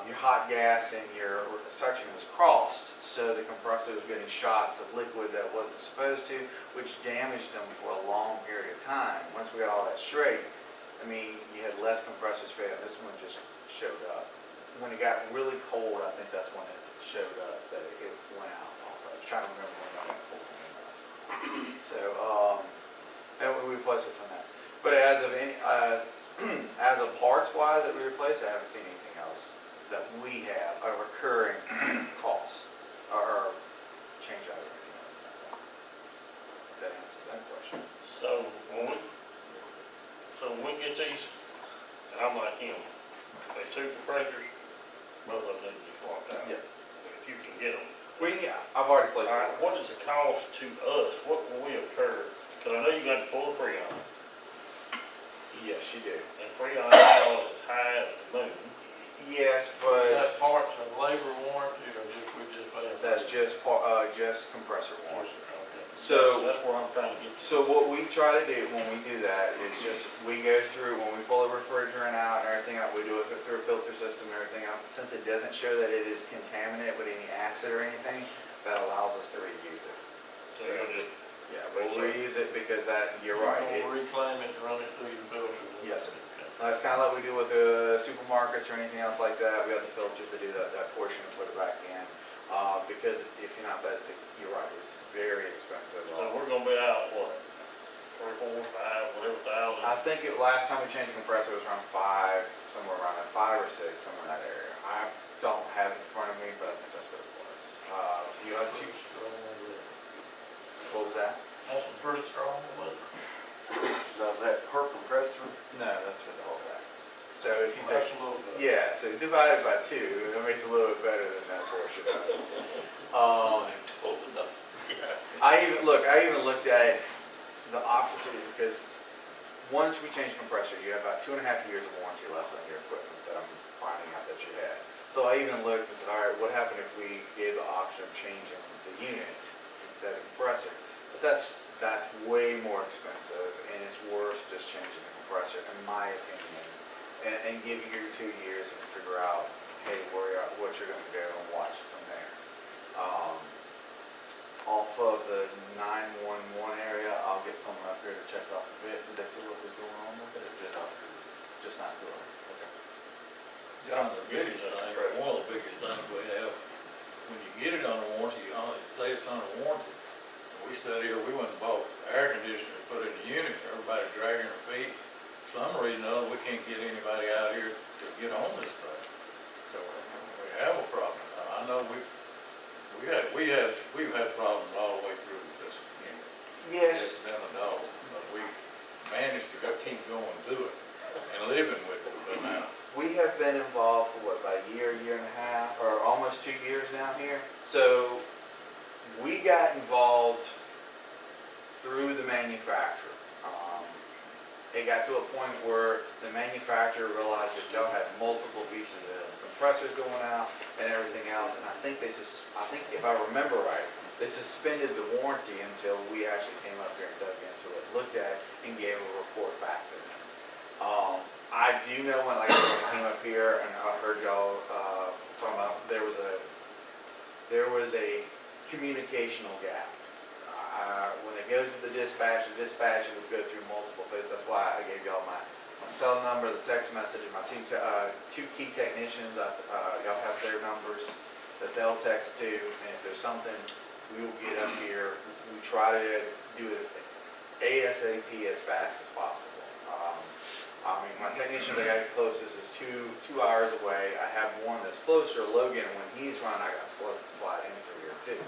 your hot gas and your suction was crossed. So the compressor was getting shots of liquid that wasn't supposed to, which damaged them for a long period of time. Once we got all that straight, I mean, you had less compressors failing. This one just showed up. When it got really cold, I think that's when it showed up that it went out off of. I was trying to remember when that went cold. So, and we replaced it from that. But as of parts wise that we replaced, I haven't seen anything else that we have a recurring cost or change out or anything like that. If that answers that question. So when we get these, and I'm like him, there's two compressors, both of them need to be swapped out. Yeah. But if you can get them. I've already placed All right, it. what does it cost to us? What will we incur? Because I know you got to pull a Freon, Yes, you do. and Freon is as high as the moon. Yes, but That's parts of labor warranty, or we just pay? that's just compressor warranty. Okay. So. That's where I'm trying to get to. So what we try to do when we do that is just, we go through, when we pull the refrigerant out and everything out, we do it through a filter system and everything else. Since it doesn't show that it is contaminated with any acid or anything, that allows us to reuse it. So you're gonna just, Yeah, we'll reuse it because that, you're right. You're gonna reclaim it and run it through your filter? Yes, sir. Okay. It's kind of like we do with the supermarkets or anything else like that. We have the filter to do that portion and put it back in. Because if you're not, you're right, it's very expensive. so we're gonna be out, what, 3, 4, 5, whatever thousand? I think last time we changed the compressor was around 5, somewhere around that, 5 or 6, somewhere in that area. I don't have it in front of me, but I think that's what it was. You had two, what was that? That's some pretty strong labor. Now, is that per compressor? No, that's for the whole thing. So if you That's take, a little bit. yeah, so divide it by 2, it makes it a little bit better than that portion of it. I even looked at the opportunity, because once we change compressor, you have about 2.5 years of warranty left on your equipment that I'm finding out that you had. So I even looked and said, all right, what happened if we gave the option of changing the unit instead of compressor? But that's way more expensive, and it's worth just changing the compressor, in my opinion, and giving you 2 years and figure out, hey, what you're gonna do and watch it from there. Off of the 911 area, I'll get someone up here to check off the bit. Did they see what was going on with it? Just not good. Okay. John, the biggest thing, or one of the biggest things we have, when you get it under warranty, you only say it's under warranty. We sat here, we went and bought air conditioner to put in the unit, everybody dragging their feet. For some reason or other, we can't get anybody out here to get on this thing. So we have a problem. Now, I know we've had problems all the way through with this unit. Yes. It's been a dog, but we managed to keep going through it and living with it until now. We have been involved for what, about a year and a half, or almost 2 years now here. So we got involved through the manufacturer. It got to a point where the manufacturer realized that y'all had multiple pieces of compressors going out and everything else, and I think if I remember right, they suspended the warranty until we actually came up here and dug into it, looked at it, and gave a report back to them. I do know when I came up here and I heard y'all talking about there was a communicational gap. When it goes to the dispatch would go through multiple places. That's why I gave y'all my cell number, the text message, and my two key technicians. Y'all have their numbers that they'll text to, and if there's something, we will get up here. We try to do it ASAP as fast as possible. I mean, my technician that I got closest is two hours away. I have one that's closer, Logan, and when he's running, I got to slide in through here too.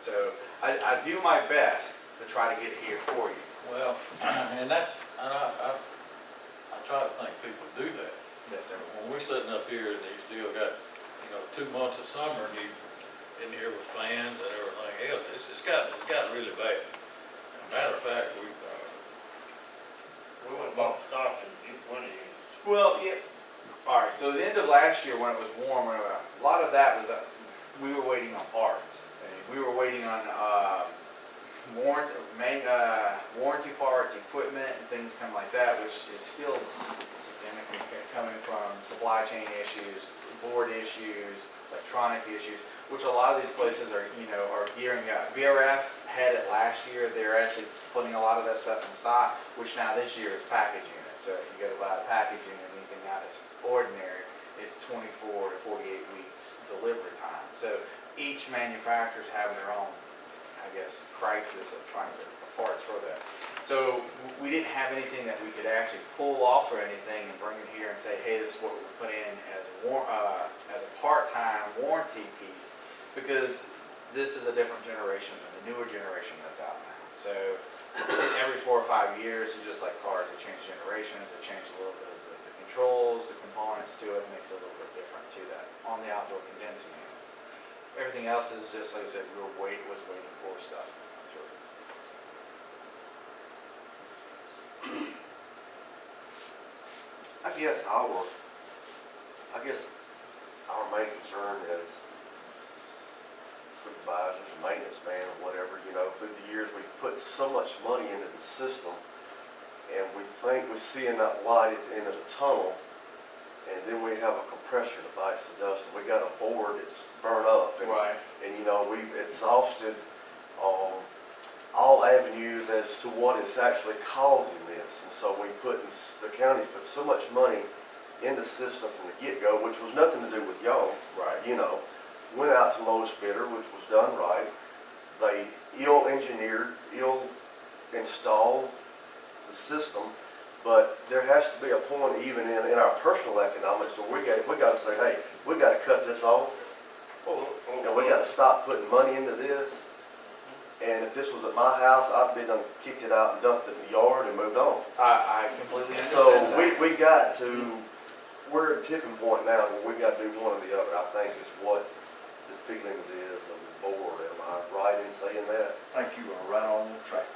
So I do my best to try to get it here for you. Well, and I try to think people do that. Yes, sir. When we're sitting up here and you still got, 2 months of summer and you in here with fans and everything else, it's got really bad. As a matter of fact, We went and bought stock in one of these. Well, yeah, all right, so the end of last year when it was warmer, a lot of that was, we were waiting on parts. We were waiting on, warranty parts, equipment, and things kind of like that, which is still coming from supply chain issues, board issues, electronic issues, which a lot of these places are, are gearing up. VRF had it last year. They're actually putting a lot of that stuff in stock, which now this year is package units. So if you go to buy a package unit, anything out of ordinary, it's 24 to 48 weeks delivery time. So each manufacturer's having their own, crisis of trying to get parts for that. So we didn't have anything that we could actually pull off or anything and bring it here and say, hey, this is what we put in as a part-time warranty piece, because this is a different generation than the newer generation that's out now. So every 4 or 5 years, just like cars, they change generations, they change a little bit of the controls, the components to it, makes it a little bit different to that on the outdoor condensing units. Everything else is just, like I said, was waiting for stuff. I guess our main concern as supervisors, maintenance man, or whatever, through the years, we've put so much money into the system, and we think we're seeing that light at the end of the tunnel, and then we have a compressor that bites the dust, and we got a board that's burnt up. And, Right. And we've exhausted all avenues as to what is actually causing this. And so the county's put so much money in the system from the get-go, which was nothing to do with y'all. Right. Went out to lowest bidder, which was done right. They ill-engineered, ill-installed the system, but there has to be a point even in our personal economics where we got to say, hey, we got to cut this off, and we got to stop putting money into this. And if this was at my house, I'd be done kicked it out and dumped it in the yard and moved on. I completely understand So that. we got to, we're at a tipping point now where we got to do one or the other, I think, is what the feelings is of the board. Am I right in saying that? I think you are right on the track.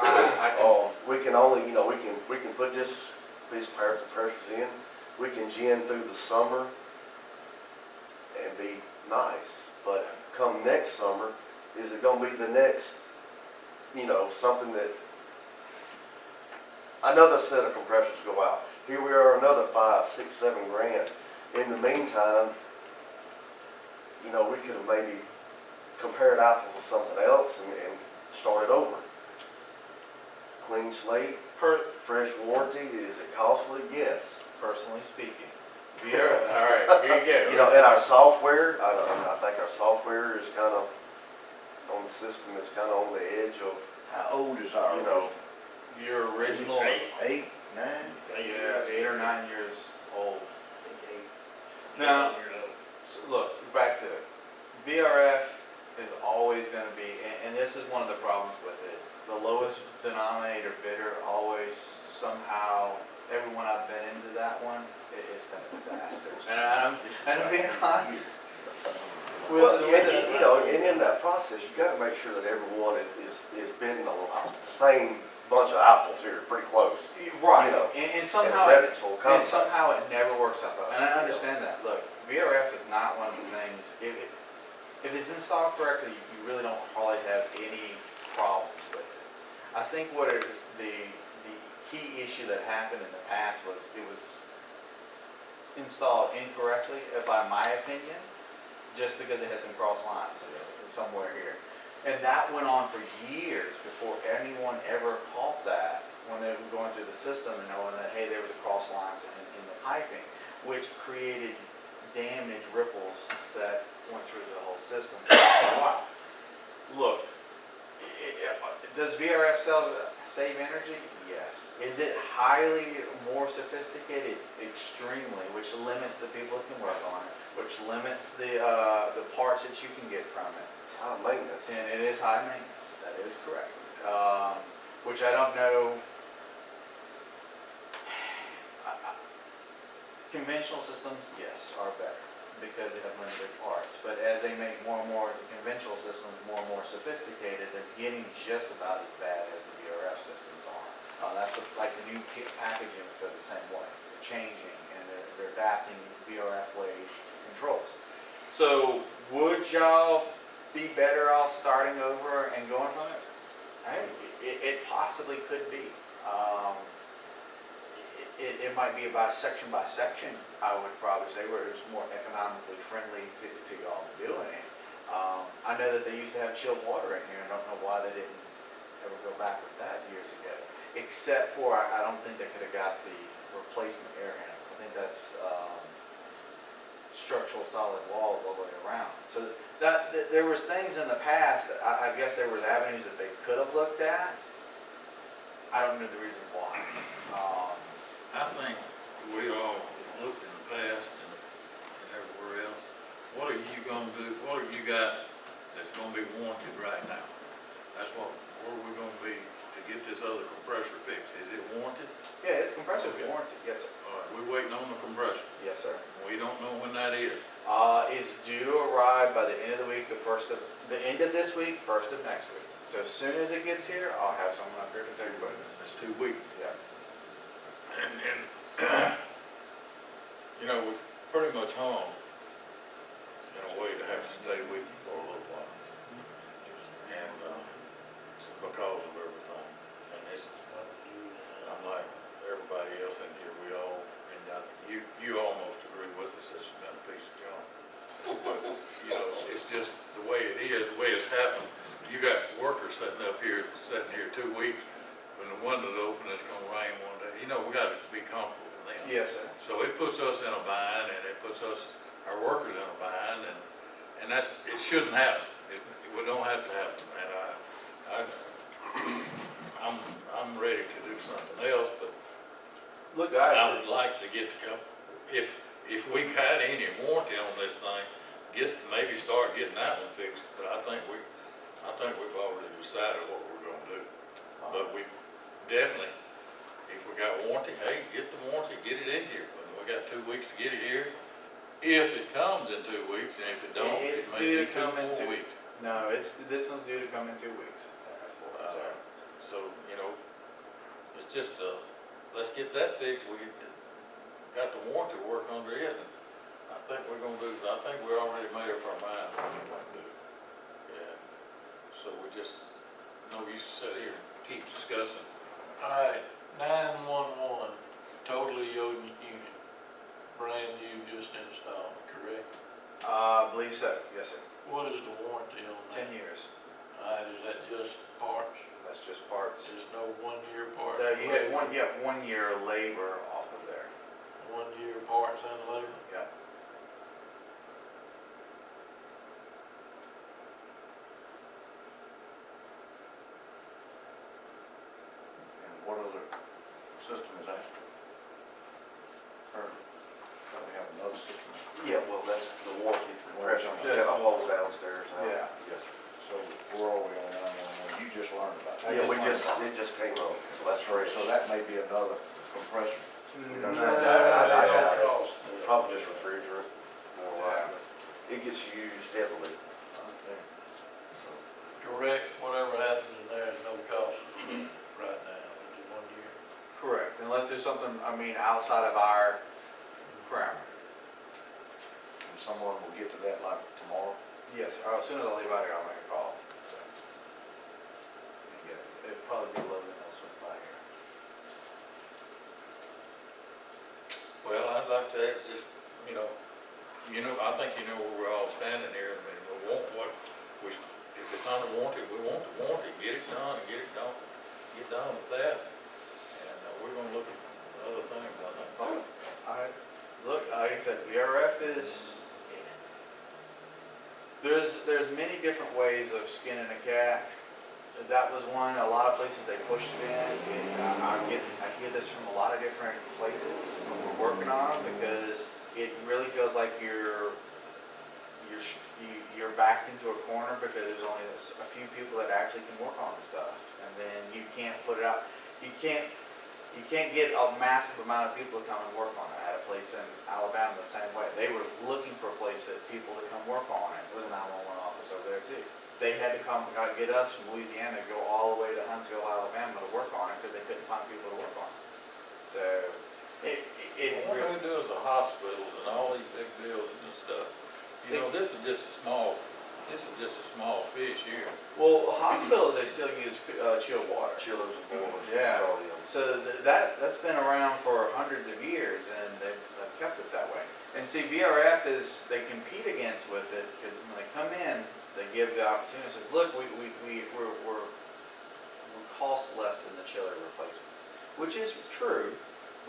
We can only, we can put this piece of power compressors in, we can gin through the summer and be nice, but come next summer, is it gonna be the next, something that, another set of compressors go out. Here we are, another 5, 6, 7 grand. In the meantime, we could have maybe compared apples to something else and started over. Clean slate, fresh warranty, is it costly? Yes. Personally speaking. All right, here you go. And our software, I think our software is kind of on the system, is kind of on the edge of, How old is our? Your original is 8, 9? 8 or 9 years old. Now, look, back to it. VRF is always going to be, and this is one of the problems with it, the lowest denominator bidder always somehow, everyone I've been into that one, it's been a disaster. And I'm being honest. well, and in that process, you got to make sure that everyone is bidding on the same bunch of apples here, pretty close. Right, and somehow it never works out though, and I understand that. Look, VRF is not one of the things, if it's installed correctly, you really don't probably have any problems with it. I think what it is, the key issue that happened in the past was it was installed incorrectly, by my opinion, just because it had some cross lines somewhere here. And that went on for years before anyone ever caught that when they were going through the system and knowing that, hey, there was a cross lines in the piping, which created damage ripples that went through the whole system. Wow. Look, does VRF save energy? Yes. Is it highly more sophisticated? Extremely, which limits the people that can work on it, which limits the parts that you can get from it. It's high maintenance. And it is high maintenance, that is correct. Which I don't know conventional systems, yes, are better because they have limited parts. But as they make more and more of the conventional systems more and more sophisticated, they're getting just about as bad as the VRF systems are. That's what, like the new kit packaging is the same way. They're changing and they're adapting VRF ways controls. So would y'all be better off starting over and going from it? Hey, it possibly could be. It might be by section, I would probably say, where it's more economically friendly to y'all doing it. I know that they used to have chilled water in here, and I don't know why they didn't ever go back with that years ago. Except for, I don't think they could have got the replacement air handle. I think that's structural solid walls all the way around. So that there was things in the past, that I guess there was avenues that they could have looked at. I don't know the reason why. I think we all looked in the past and everywhere else. What are you gonna do, what have you got that's gonna be warranted right now? That's where we're gonna be to get this other compressor fixed. Is it warranted? Yeah, it's compressor Okay. warranty, yes, sir. All right, we're waiting on the compressor. Yes, sir. We don't know when that is. Is due to arrive by the end of the week, the end of this week, first of next week. So as soon as it gets here, I'll have someone up here to take it. It's 2 weeks. Yeah. And you know, we pretty much hung in a way to have to stay with you for a little while. And, because of everything. And it's, I'm like everybody else in here, we all, you almost agree with us, it's been a piece of junk. But, you know, it's just the way it is, the way it's happened. You got workers sitting here 2 weeks, when the window's open, it's gonna rain one day. You know, we gotta be comfortable with them. Yes, sir. So it puts us in a bind, and it puts our workers in a bind, and it shouldn't happen. We don't have to happen, and I'm ready to do something else, but Look, I would like to get if we got any warranty on this thing, maybe start getting that one fixed, but I think we've already decided what we're gonna do. But we definitely, if we got warranty, hey, get the warranty, get it in here. We got 2 weeks to get it here. If it comes in 2 weeks, and if it don't, it It's may due be to 2 come in more 2 weeks. No, this one's due to come in 2 weeks. So, you know, it's just, let's get that fixed. We got the warranty work under it. And I think we already made up our mind what we're gonna do. Yeah. So we just, no use to sit here and keep discussing. All right, 911, totally Yoden unit, brand new, just installed, correct? I believe so, yes, sir. What is the warranty on that? 10 years. All right, is that just parts? That's just parts. There's no 1-year parts? You had 1 year labor off of there. 1-year parts and labor? Yeah. And what other system is that? Or, don't we have another system? Yeah, well, that's the warranty compression, Yes. got a hole downstairs now. Yeah. Yes. So where are we on 911? You just learned about that. Yeah, it just came up, so that's fresh. So that may be another compressor. You No, know, No, I no doubt it. cost. Probably just refrigerator, more likely. It gets used heavily. So, Correct, whatever happens in there is no cost right now, is it 1 year? Correct, unless there's something, outside of our parameter. And someone will get to that like tomorrow. Yes, as soon as I leave out here, I'll make a call. So, and get it. It'd probably be Logan else swing by here. Well, I'd like to ask just, I think you know where we're all standing here. I mean, we want if it's under warranty, we want the warranty, get it done and get done with that. And we're gonna look at other things, I think. Look, like I said, VRF is, there's many different ways of skinning a cat. That was one, a lot of places they pushed it in, and I hear this from a lot of different places when we're working on them, because it really feels like you're backed into a corner because there's only a few people that actually can work on the stuff, and then you can't put it out. You can't You can't get a massive amount of people to come and work on it. I had a place in Alabama the same way. They were looking for a place that people to come work on it with a 911 office over there too. They had to come, get us from Louisiana, go all the way to Huntsville, Alabama to work on it because they couldn't find people to work on it. So, What do they do with the hospitals and all these big buildings and stuff? You know, this is just a small fish here. well, hospitals, they still use chilled water. Chillers and boilers. Yeah. all the other. So that's been around for hundreds of years, and they've kept it that way. And see, VRF they compete against with it, because when they come in, they give the opportunity, says, look, we're cost less than the chiller replacement, which is true,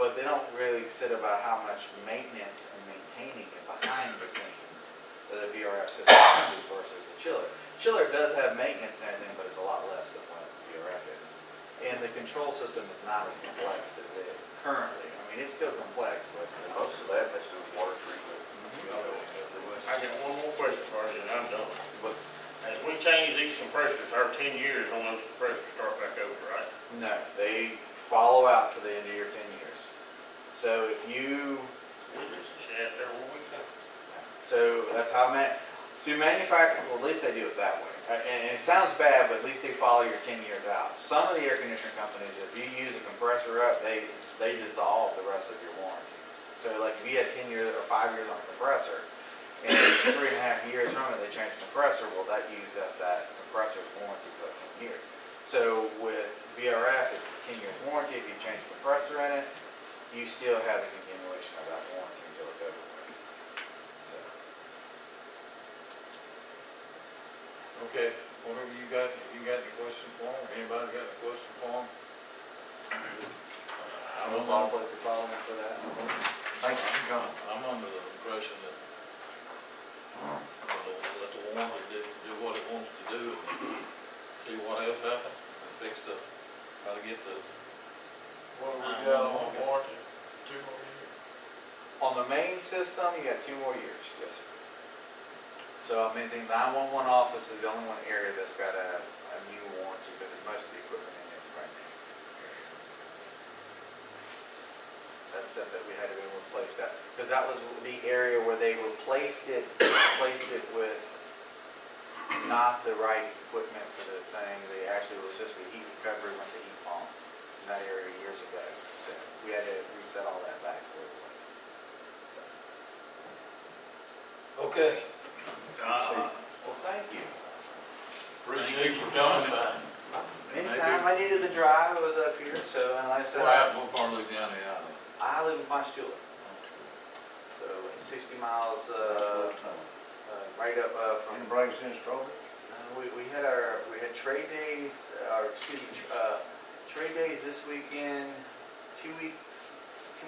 but they don't really sit about how much maintenance and maintaining it behind the scenes that a VRF system has to do versus a chiller. Chiller does have maintenance and everything, but it's a lot less than what VRF is. And the control system is not as complex as it is currently. I mean, it's still complex, but Most of that has to do with water treatment. I got one more question for you, and I'm done. But as we change these compressors, our 10 years on those compressors start back over, right? no, they follow out to the end of your 10 years. So if you, We just sat there where we come. so that's how manufacture, well, at least they do it that way. And it sounds bad, but at least they follow your 10 years out. Some of the air conditioning companies, if you use a compressor up, they dissolve the rest of your warranty. So like if you had 10 years or 5 years on a compressor, and 3.5 years from it, they changed the compressor, well, that used up that compressor's warranty for 10 years. So with VRF, it's a 10 years warranty. If you change the compressor in it, you still have the continuation of that warranty until it's over with. So, Okay, whatever you got, if you got any question for them, anybody got a question for them? I don't know what's the problem for that. Thank you. I'm under the impression that let the warranty do what it wants to do and see what else happens and fix try to get the. What we got on warranty, 2 more years? On the main system, you got 2 more years, yes, sir. So, I mean, the 911 office is the only one area that's got a new warranty because most of the equipment in it's brand new. That's stuff that we had to replace that, because that was the area where they replaced it with not the right equipment for the thing. They actually was supposed to be heat recovery, went to heat pump in that area years ago. So we had to reset all that back to where it was. So. Okay. Well, thank you. Appreciate you coming. Anytime I needed the drive, I was up here. So, and like I said, What part of Louisiana you out of? I live in Ponchatoula. So 60 miles, right up from. Any breaks in strawberry? We had trade days, trade days this weekend. 2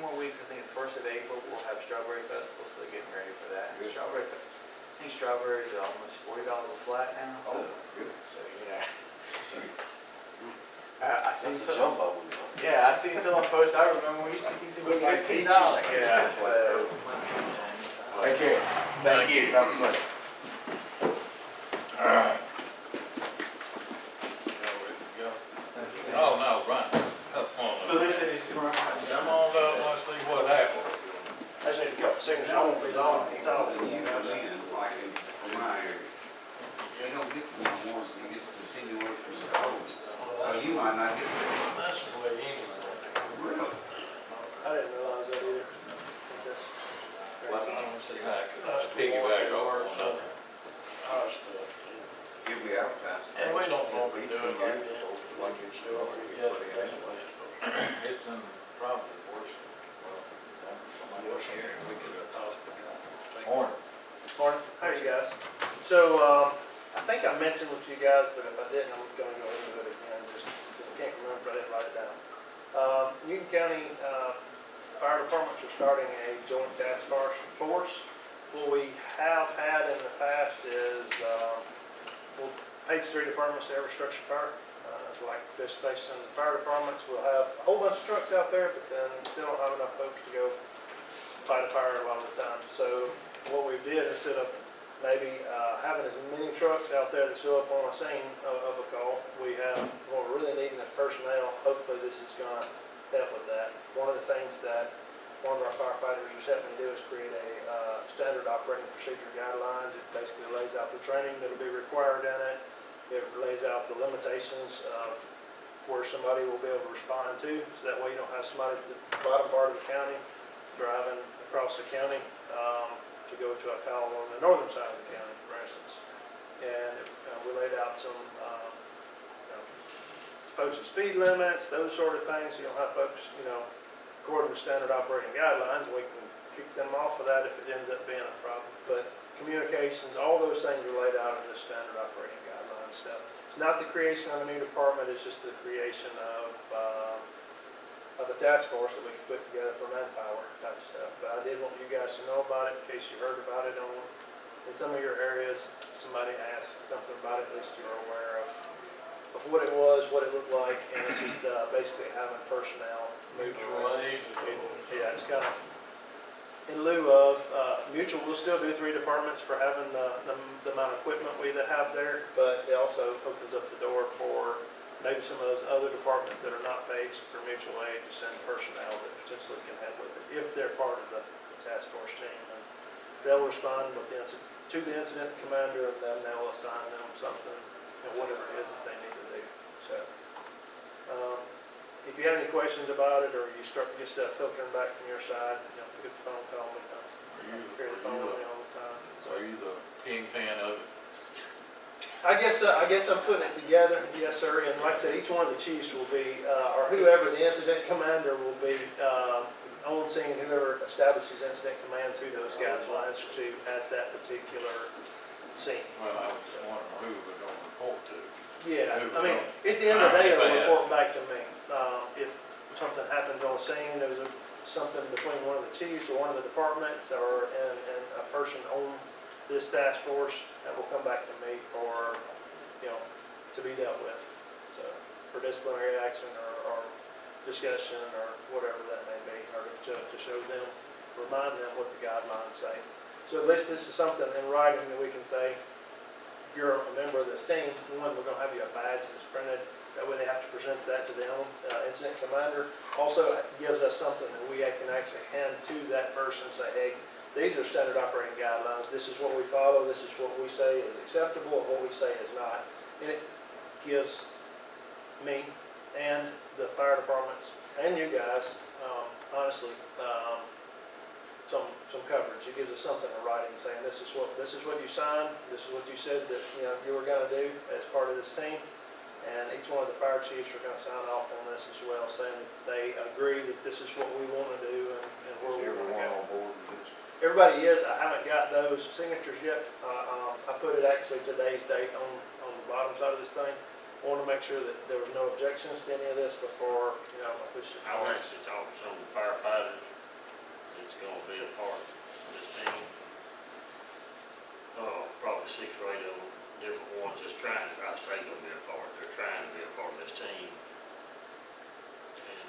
more weeks. I think the 1st of April we'll have Strawberry Festival, so they're getting ready for that. Good. I think strawberries are almost $40 a flat now. So, Good. so yeah. I seen That's a some. jumbo. Yeah, I seen someone post. I remember we used to get these for $15. Yeah. So. Take care. Thank you. Have a seat. All right. Y'all ready to go? Oh, no, run. So this is from. Come on up, let's see what happens. I just need a couple seconds, I won't be long, You know, like in my area, they don't get the ones to get the continuation of codes. So you might not get that. That's the way anyway. Really? I didn't realize that either. Well, I don't see how I could piggyback over on that. You'll be advertised. And we don't normally do it like that. Like it's still already put in anyway. It's been probably worse. Well, somebody else here, we could have tossed the guy. Morning. Morning, how are you guys? So, I think I mentioned with you guys, but if I didn't, I'm gonna go into it again, just, 'cause I can't remember, I didn't write it down. Union County, Fire Departments are starting a joint task force. What we have had in the past is, we'll pay 3 departments to every structure fire. Like this station and the fire departments, we'll have a whole bunch of trucks out there, but then still don't have enough folks to go fight a fire a lot of the time. So what we did, instead of maybe having as many trucks out there to show up on a scene of a call, we have, what we're really needing is personnel. Hopefully this is gonna help with that. one of the things that one of our firefighters is helping do is create a standard operating procedure guidelines. It basically lays out the training that'll be required in it. It lays out the limitations of where somebody will be able to respond to, so that way you don't have somebody at the bottom part of the county driving across the county to go to a call on the northern side of the county, for instance. And we laid out some posted speed limits, those sort of things. You don't have folks, according to standard operating guidelines, we can kick them off of that if it ends up being a problem. But communications, all those things are laid out in the standard operating guidelines stuff. It's not the creation of a new department, it's just the creation of a task force that we can put together for manpower type of stuff. But I did want you guys to know about it in case you heard about it in some of your areas. Somebody asked something about it, at least you're aware of what it was, what it looked like, and it's just basically having personnel move around. Yeah, it's kind of in lieu of mutual. We'll still do 3 departments for having the amount of equipment we have there, but it also opens up the door for maybe some of those other departments that are not based for mutual aid to send personnel that potentially can help with it if they're part of the task force team. And they'll respond with to the incident commander, and then they'll assign them something, whatever it is that they need to do. So, if you have any questions about it, or you start to get stuff filtering back from your side, pick up the phone, call me. Hear the phone with me all the time. Are you the kingpin of it? I guess I'm putting it together, yes, sir. And like I said, each one of the chiefs will be, or whoever the incident commander will be, on scene. Whoever establishes incident command to those guidelines to at that particular scene. Well, I was just wondering who we're going to report to. Yeah, I mean, at the end of the day, it'll report back to me. If something happens on scene, there's something between one of the chiefs or one of the departments or and a person on this task force, that will come back to me for, to be dealt with. So, for disciplinary action or discussion or whatever that may be, or to show them, remind them what the guidelines say. So at least this is something in writing that we can say, if you're a member of this team, one, we're gonna have you a badge that's printed, that way they have to present that to the incident commander. Also gives us something that we can actually hand to that person and say, hey, these are standard operating guidelines, this is what we follow, this is what we say is acceptable, and what we say is not. And it gives me and the fire departments and you guys, honestly, some coverage. It gives us something in writing saying this is what you signed, this is what you said that you were going to do as part of this team. And each one of the fire chiefs are going to sign off on this as well, saying that they agree that this is what we want to do and where we want to go. On board with this? Everybody is. I haven't got those signatures yet. I put it actually today's date on the bottom side of this thing. I want to make sure that there was no objections to any of this before, I push it I've forward. actually talked to some of the firefighters that's gonna be a part of this team. Probably 6 or 8 of them, different ones that's trying, I say gonna be a part, they're trying to be a part of this team. And,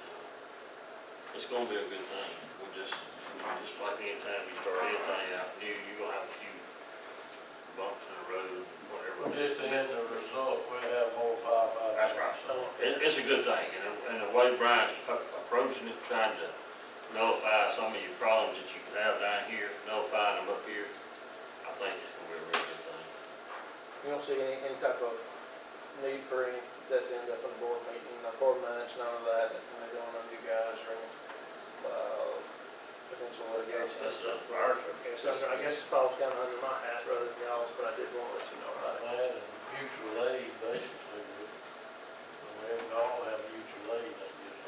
it's gonna be a good thing. Just like anytime you start anything out new, you're gonna have a few bumps in the road, whatever. Just to end the result, we'll have more firefighters. That's right. It's a good thing, and the way Brian's approaching it, trying to nullify some of your problems that you can have down here, nullifying them up here, I think it's gonna be a really good thing. You don't see any type of need for any that to end up in a board meeting, no board minutes, none of that, from any one of you guys or any potential litigation. That's the fire Okay, so I guess it falls kind of under my hat rather than y'all's, but I did want to let you know about it. That and mutual aid, basically, we haven't all have mutual aid, I guess.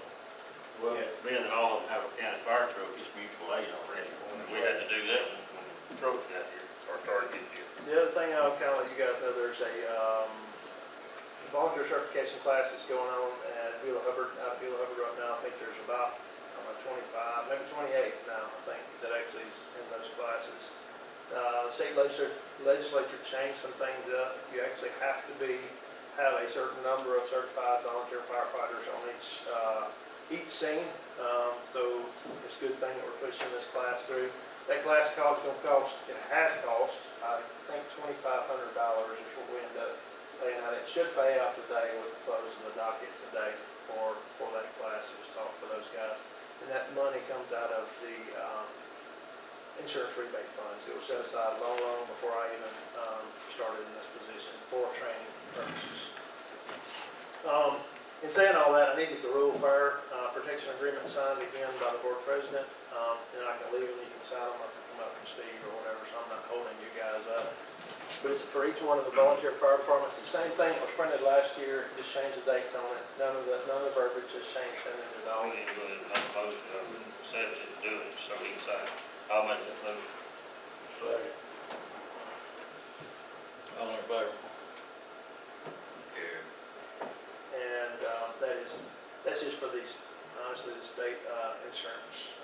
Well, being that all of them have a county fire truck, it's mutual aid already. We had to do that when the trucks got here, or started getting here. The other thing I'll kind of let you guys know, there's a volunteer certification class that's going on at Beulah Hubbard, out of Beulah Hubbard right now. I think there's about 25, maybe 28 now, I think, that actually is in those classes. State legislature changed some things up. You actually have to have a certain number of certified volunteer firefighters on each scene. So it's a good thing that we're pushing this class through. That class has cost, I think, $2,500 is what we end up paying out. It should pay out today with the close of the docket today for that class that was taught for those guys. And that insurance rebate funds. It was set aside long before I even started in this position for training purposes. In saying all that, I need to get the rural fire protection agreement signed again by the board president. And I can leave them, you can sign them, or come up from Steve or whatever, so I'm not holding you guys up. But it's for each one of the volunteer fire departments. The same thing that was printed last year, just change the dates on it. None of the verbiage has changed anything at all. We need to go ahead and make a motion, accept it, do it, so we can sign it. I'll make that motion. Second. All in favor? Carried. And that's just for these, honestly, the state insurance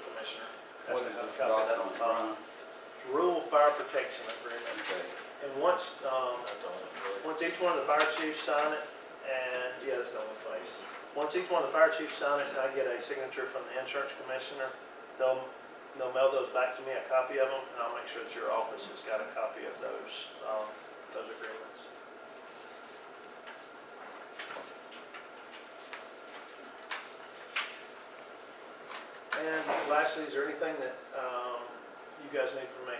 commissioner. What is this Copy that on document, top. Ron? Rural fire protection agreement. Okay. And once each one of the fire chiefs sign it, and, yeah, that's the only place. Once each one of the fire chiefs sign it, and I get a signature from the insurance commissioner, they'll mail those back to me, a copy of them, and I'll make sure that your office has got a copy of those agreements. And lastly, is there anything that you guys need from me?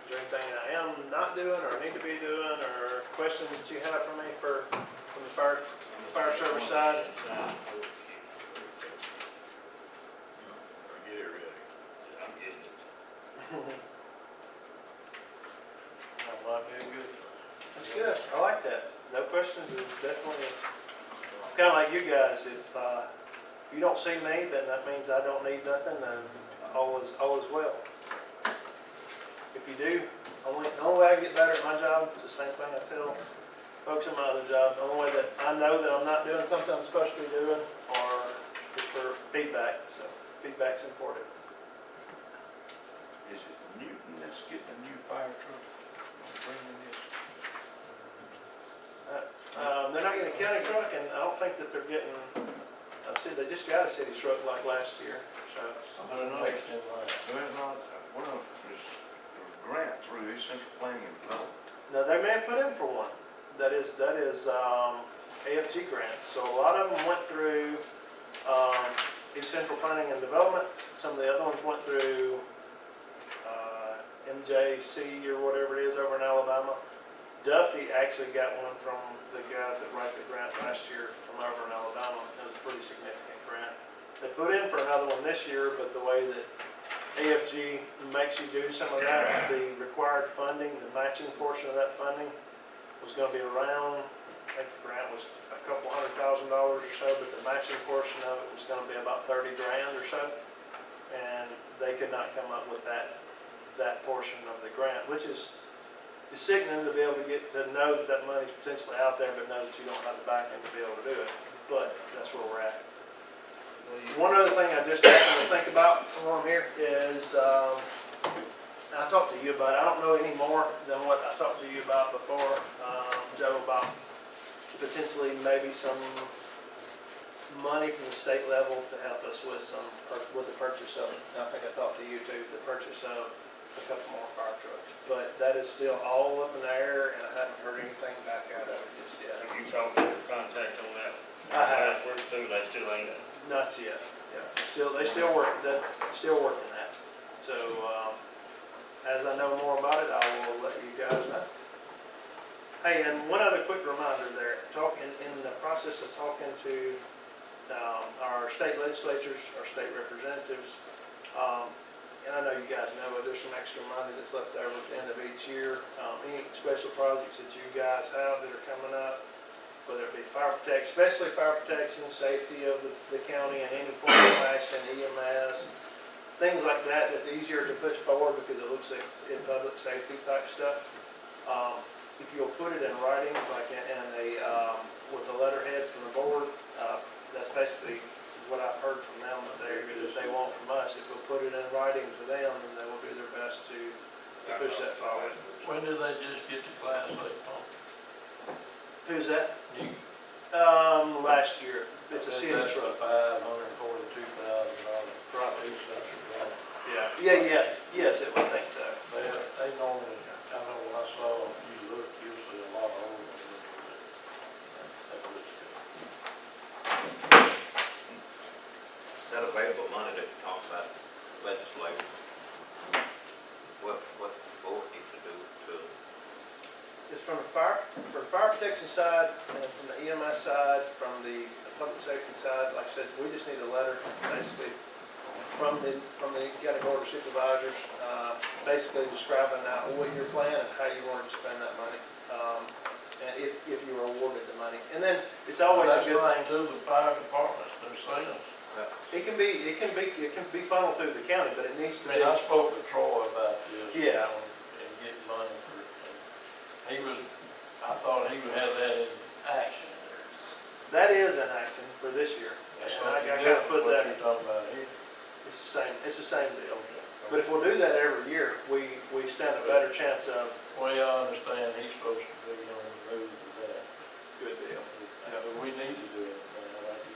Is there anything that I am not doing or need to be doing, or questions that you have for me from the fire service side? Get it ready. I'm getting it. I'm like that good. That's good, I like that. No questions is definitely, kind of like you guys, if you don't see me, then that means I don't need nothing, and all is well. If you do, the only way I get better at my job, it's the same thing I tell folks in my other job, the only way that I know that I'm not doing something I'm supposed to be doing, or is for feedback, so feedback's important. Is it Newton that's getting a new fire truck? Bringing this? They're not getting a county truck, and I don't think that they're getting, they just got a city truck like last year, so. I don't know. Well, there's a grant through East Central Planning and Development. No, they may have put in for one. That is AFG grants. So a lot of them went through East Central Planning and Development. Some of the other ones went through MJC or whatever it is over in Alabama. Duffy actually got one from the guys that write the grant last year from over in Alabama. It was a pretty significant grant. They put in for another one this year, but the way that AFG makes you do some of that, the required funding, the matching portion of that funding was going to be around, I think the grant was a couple $100,000 or so, but the matching portion of it was going to be about 30 grand or so. And they could not come up with that portion of the grant, which is sickening to be able to get to know that that money's potentially out there, but know that you don't have the backing to be able to do it. But that's where we're at. One other thing I just happened to think about while I'm here is, I talked to you about it. I don't know any more than what I talked to you about before, Joe, about potentially maybe some money from the state level to help us with the purchase of, I think I talked to you too, the purchase of a couple more fire trucks. But that is still all up in the air, and I haven't heard anything back out of it just yet. Have you talked to your contact on that? I have. Last week too, they still ain't. Not yet, yeah. They still working that. So, as I know more about it, I will let you guys know. Hey, and one other quick reminder there, in the process of talking to our state legislatures, our state representatives, and I know you guys know it, there's some extra money that's left over at the end of each year. Any special projects that you guys have that are coming up, whether it be fire protection, especially fire protection, safety of the county in any form or fashion, EMS, things like that, that's easier to push forward because it looks like in public safety type stuff. If you'll put it in writing, like with a letterhead from the board, that's basically what I've heard from them that they want from us. If we'll put it in writing to them, then they will do their best to push that forward. When did they just get the Class 8 pump? Who's that? You. Last year. It's a city truck. $542,000. Probably. Yeah. Yeah. Yes, I think so. They normally, I know when I saw them, you see a lot of them. That available money that you talk about legislative, protection side, and from the EMS side, from the public safety side, like I said, we just need a letter, basically, from the county board of supervisors, basically describing out what your plan and how you wanted to spend that money, and if you were awarded the money. And then, it's always a good thing. To the fire departments themselves. It can be funneled through the county, but it needs to be. I spoke to Troy about this. Yeah. And getting money for, I thought he would have that in action. That is an action for this year. That's And I something gotta different put what that, you're talking about here. it's the same deal. But if we'll do that every year, we stand a better chance of. Well, I understand he's supposed to be on the move with that. Good deal. But we need to do it.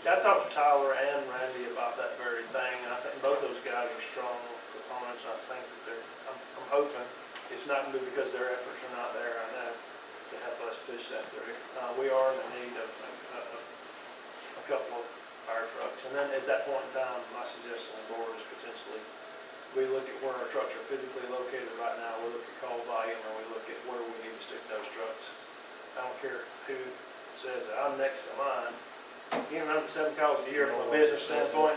I talked to Tyler and Randy about that very thing, and I think both those guys are strong proponents. I think that I'm hoping it's not gonna be because their efforts are not there, I know, to help us push that through. We are in the need of a couple of fire trucks, and then at that point in time, my suggestion to the board is potentially, we look at where our trucks are physically located right now, we look at call volume, and we look at where we need to stick those trucks. I don't care who says that, I'm next to mine. You know, 7 calls a year from a business standpoint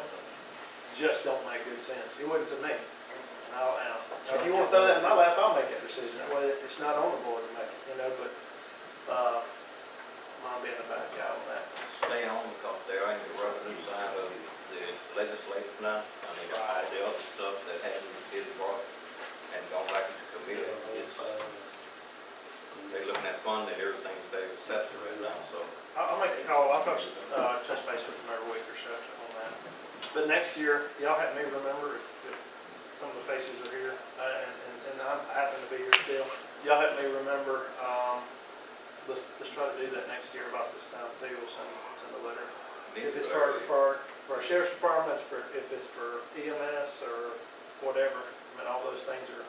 just don't make good sense. It wouldn't to me. And if you want to throw that in my lap, I'll make that decision. That way it's not on the board to make it, you know, but, I'll be in the back out on that. Stay on because they're on the revenue side of the legislature now. I mean, the other stuff that hasn't been brought and gone back into committee. They're looking at funding, everything's very accepted right now, so. I'll make a call. I'll touch base with them every week or so on that. But next year, y'all help me remember if some of the faces are here, and I happen to be here still. Y'all help me remember, let's try to do that next year about this time too. We'll send a letter. If it's for our sheriff's department, if it's for EMS or whatever, I mean, all those things are.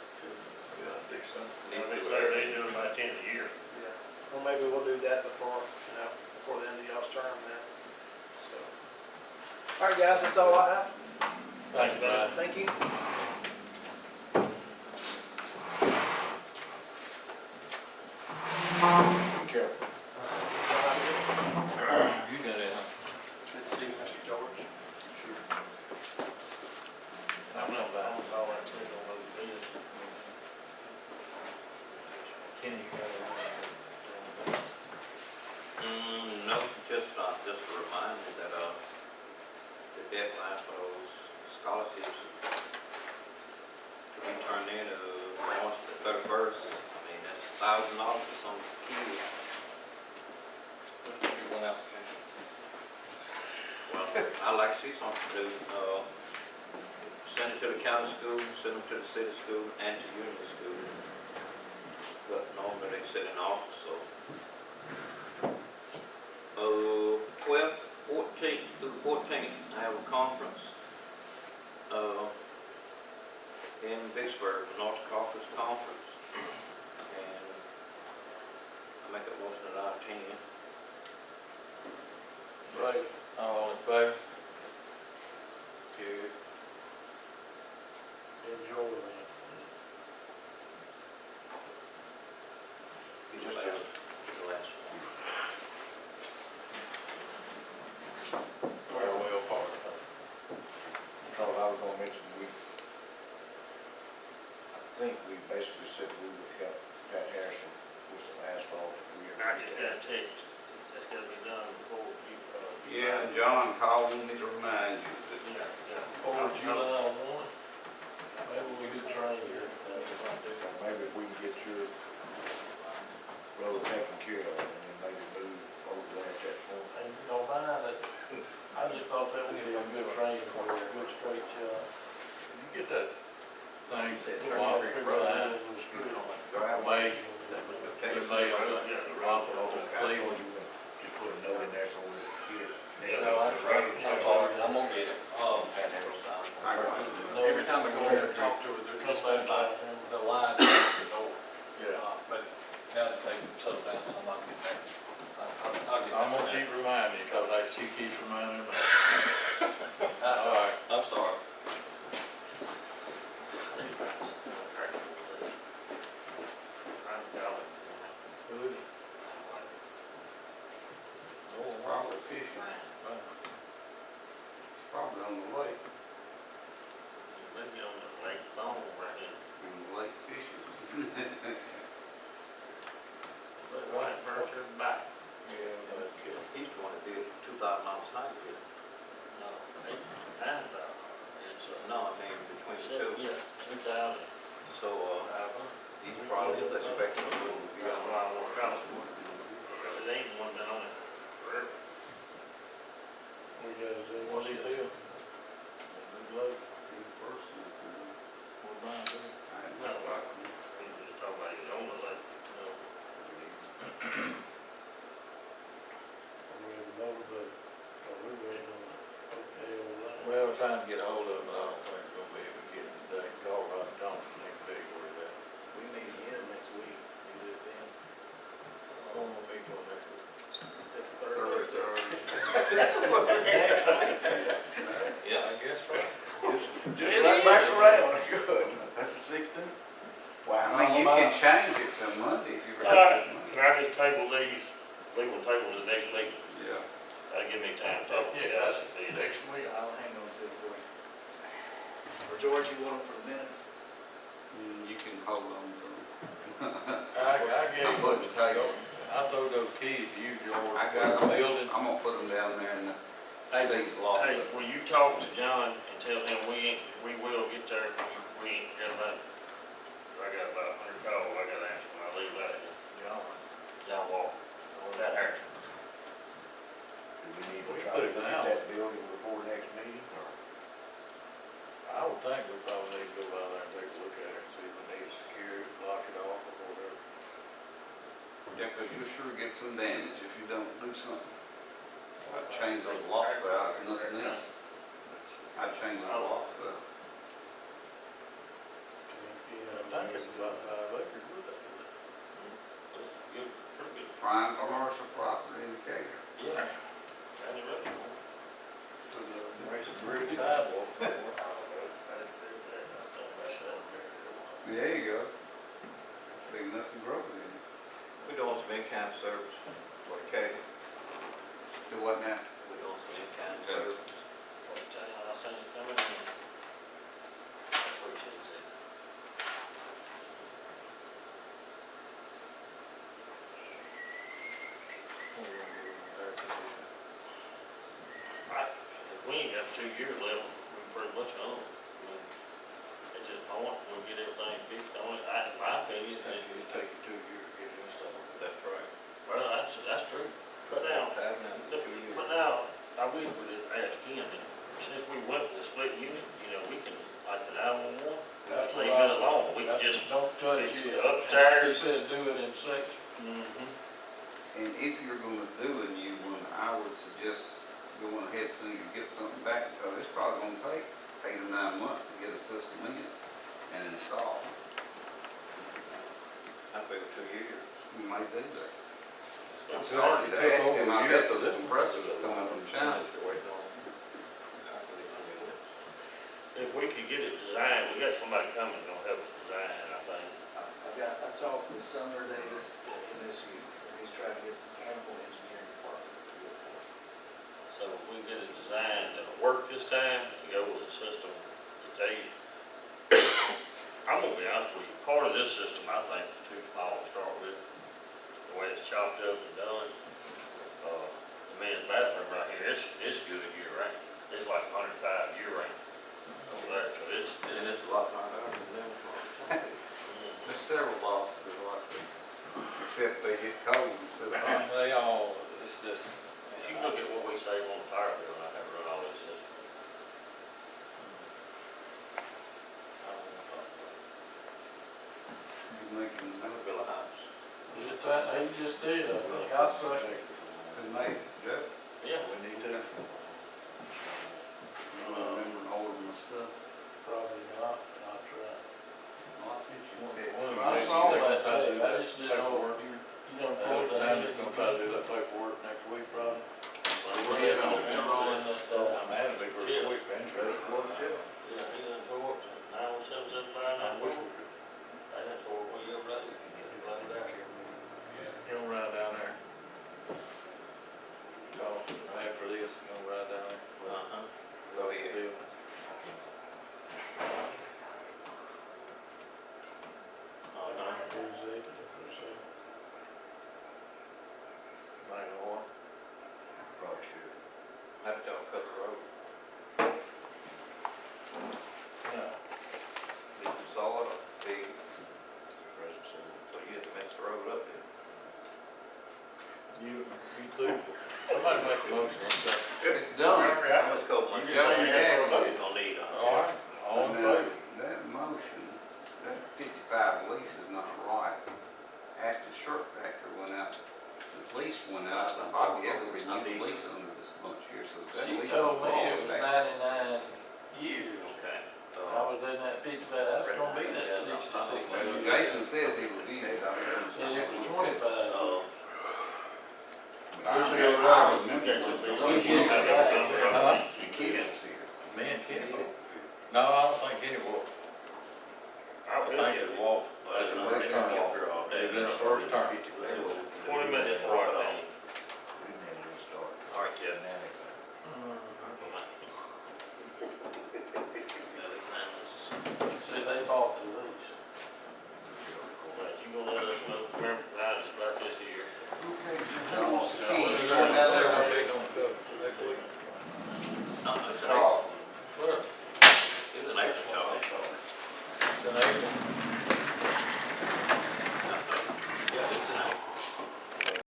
Yeah, I think so. They do it by the end of the year. Yeah. Well, maybe we'll do that before the end of y'all's term then. So. All right, guys, that's all I have. Thank you, Brian. Thank you. Be careful. You got it, huh? Mr. George. Sure. I'm not buying all that thing on those bids. Kenny, you got it. No, just a reminder that, the deadline for those scholarships to be turned in, March the 31st. I mean, that's $1,000 for some kids. One application. Well, I'd like to see something to do, send it to the county school, send them to the city school, and to unity school. But normally they sit in office, so. 12th, 14th through 14th, I have a conference, in Vicksburg, the North Caucasus Conference. And I make a motion that I attend. Right. All in favor? Good. Enjoy that. Just the last one. Very well, Parker. Charles, I was gonna mention, I think we basically said we would help Pat Harrison with some asphalt. I just got a text, that's gotta be done before you, Yeah, John called me to remind you that. Before July 1, maybe we could train here. So maybe if we can get your road taken care of, and then maybe move over there at that point. And you don't mind that, I just thought that would be a good training for a good straight shot. You get that thing, off the side, May on the rock on Cleveland. Just put a note in there so we get it. I'm gonna get it. Pat Harrison. Every time I go in and talk to her, they're just like The line at the door. yeah. But now that they've settled down, I'm not getting back. I'll get I'm back. gonna keep reminding you, cause she keeps reminding me. All right. I'm sorry. probably fishing. It's probably on the lake, Maybe on the lake phone right here. on the lake fishing. But white furniture back. Yeah, but kids. He's the one that did 2,000 miles an hour, did No, 8,000. It's, No, I mean, between the two. yeah, 2,000. So, he's probably expecting a little That's beyond. why I want to cross it. Because it ain't one been on it forever. We got to do. What's he do? Good luck. Good person. What mine do? I had No, no I, luck. he was talking about he's on the lake. No. We have a motorboat, so we're waiting on the okay old line. Well, we're trying to get a hold of him, but I don't think we're gonna be able to get him today. Call Rod Thompson, he can tell you where he's at. We meet again next week, we do it then. When will we go next week? Just Thursday. Yeah, I guess so. Just right back around, good. That's the 16th? I mean, you can change it to Monday if you Can ready to can I just table these, leave them tabled to the next meeting? Yeah. That'll give me time to talk to you guys. Next week. I'll hang on to it for you. Or George, you want them for the minutes? You can hold on to them. I gave I'm putting the table. I throw those keys to you, George. I got the them. building. I'm gonna put them down there in the Hey, Steve's loft. Hey, will you talk to John and tell him we will get there, we ain't got about, I got about 100 calls I gotta answer when I leave out of here. John Walker, that hurts. Do we need to We try put to it look down. at that building before next meeting, or? I would think we probably need to go by there and take a look at it and see if we need to secure it, lock it off or whatever. Yeah, cause you'll sure get some damage if you don't do something. I'd change those locks out, and nothing else. I'd change those locks out. I think it's about 5 acres, would that be? Good, pretty good. Prime commercial property indicator. Yeah. Any rush? Race the bridge sidewalk. There you go. Big enough to grow in. We're doing some in-kind service for the county. Do what now? We're doing some in-kind service. I'll send it coming in. I appreciate it. Right, if we ain't got 2 years left, we pretty much on. At this point, we'll get everything fixed on it. In my opinion, It'll take you 2 years to get it installed. That's right. well, that's true. But now, I wish we just ask him, since we went with the split unit, we can, like the 911, That's leave what it I- alone. We can just Don't touch fix it. the upstairs. He said do it in sections. Mm-hmm. And if you're gonna do a new one, I would suggest going ahead so you get something back, because it's probably gonna take 8 or 9 months to get a system in and installed. I figure 2 years. You might do that. Yeah. It's hard to ask him, I bet those compressors are coming from China. If we could get it designed, we got somebody coming, gonna help us design, I think. I talked with Sumner Davis at MSU, and he's trying to get the mechanical engineering department to do it for us. So if we get it designed that'll work this time, and go with a system that they, I'm gonna be honest with you, part of this system I think is too small to start with. The way it's chopped up and done. The men's bathroom right here, it's good year round. It's like 105 year round over there, so And it's a lot harder than them. There's several offices like that, except they get cold instead of hot. They all, it's just, if you look at what we save on the power bill, and I have run all this system. I don't want to talk about it. You're making another Bill of House. Just that, he just did, I think, I second. good night, Jeff. Yeah. We need to. You remember and order my stuff? Probably not, I'll try. Well, I sent you a text. I saw that today, I just didn't know, you don't pull that I'm in. just gonna try to do that paperwork next week, probably. We're heading on to run that, I'm having to be pretty quick, man. yeah, he done tore up some 9177594. They done tore up way over there. You can get it right back here. He'll run down there. have y'all cut the road? No. Did you saw it, big, so you had to mess the road up, didn't You think, somebody make a motion, one second. It's done. How much coal money? Joe, you have it. You're gonna need on All right, all in Now, favor? that motion, that 55 lease is not right. After Short Factor went out, the lease went out, and Bobby ever renewed the lease under this bunch here, so that She lease. told me don't it was belong back. 99 years. Okay. I was in that 55, I was gonna be that 66 Well, years. Jason says he reviewed it. Said it was 25. Oh. I Yes, remember, you're I right. remember. Huh? And Kenny was here. Me and Kenny walked. No, I don't think Kenny walked. I think it walked, as the first turn. It was his first turn. 20 minutes before I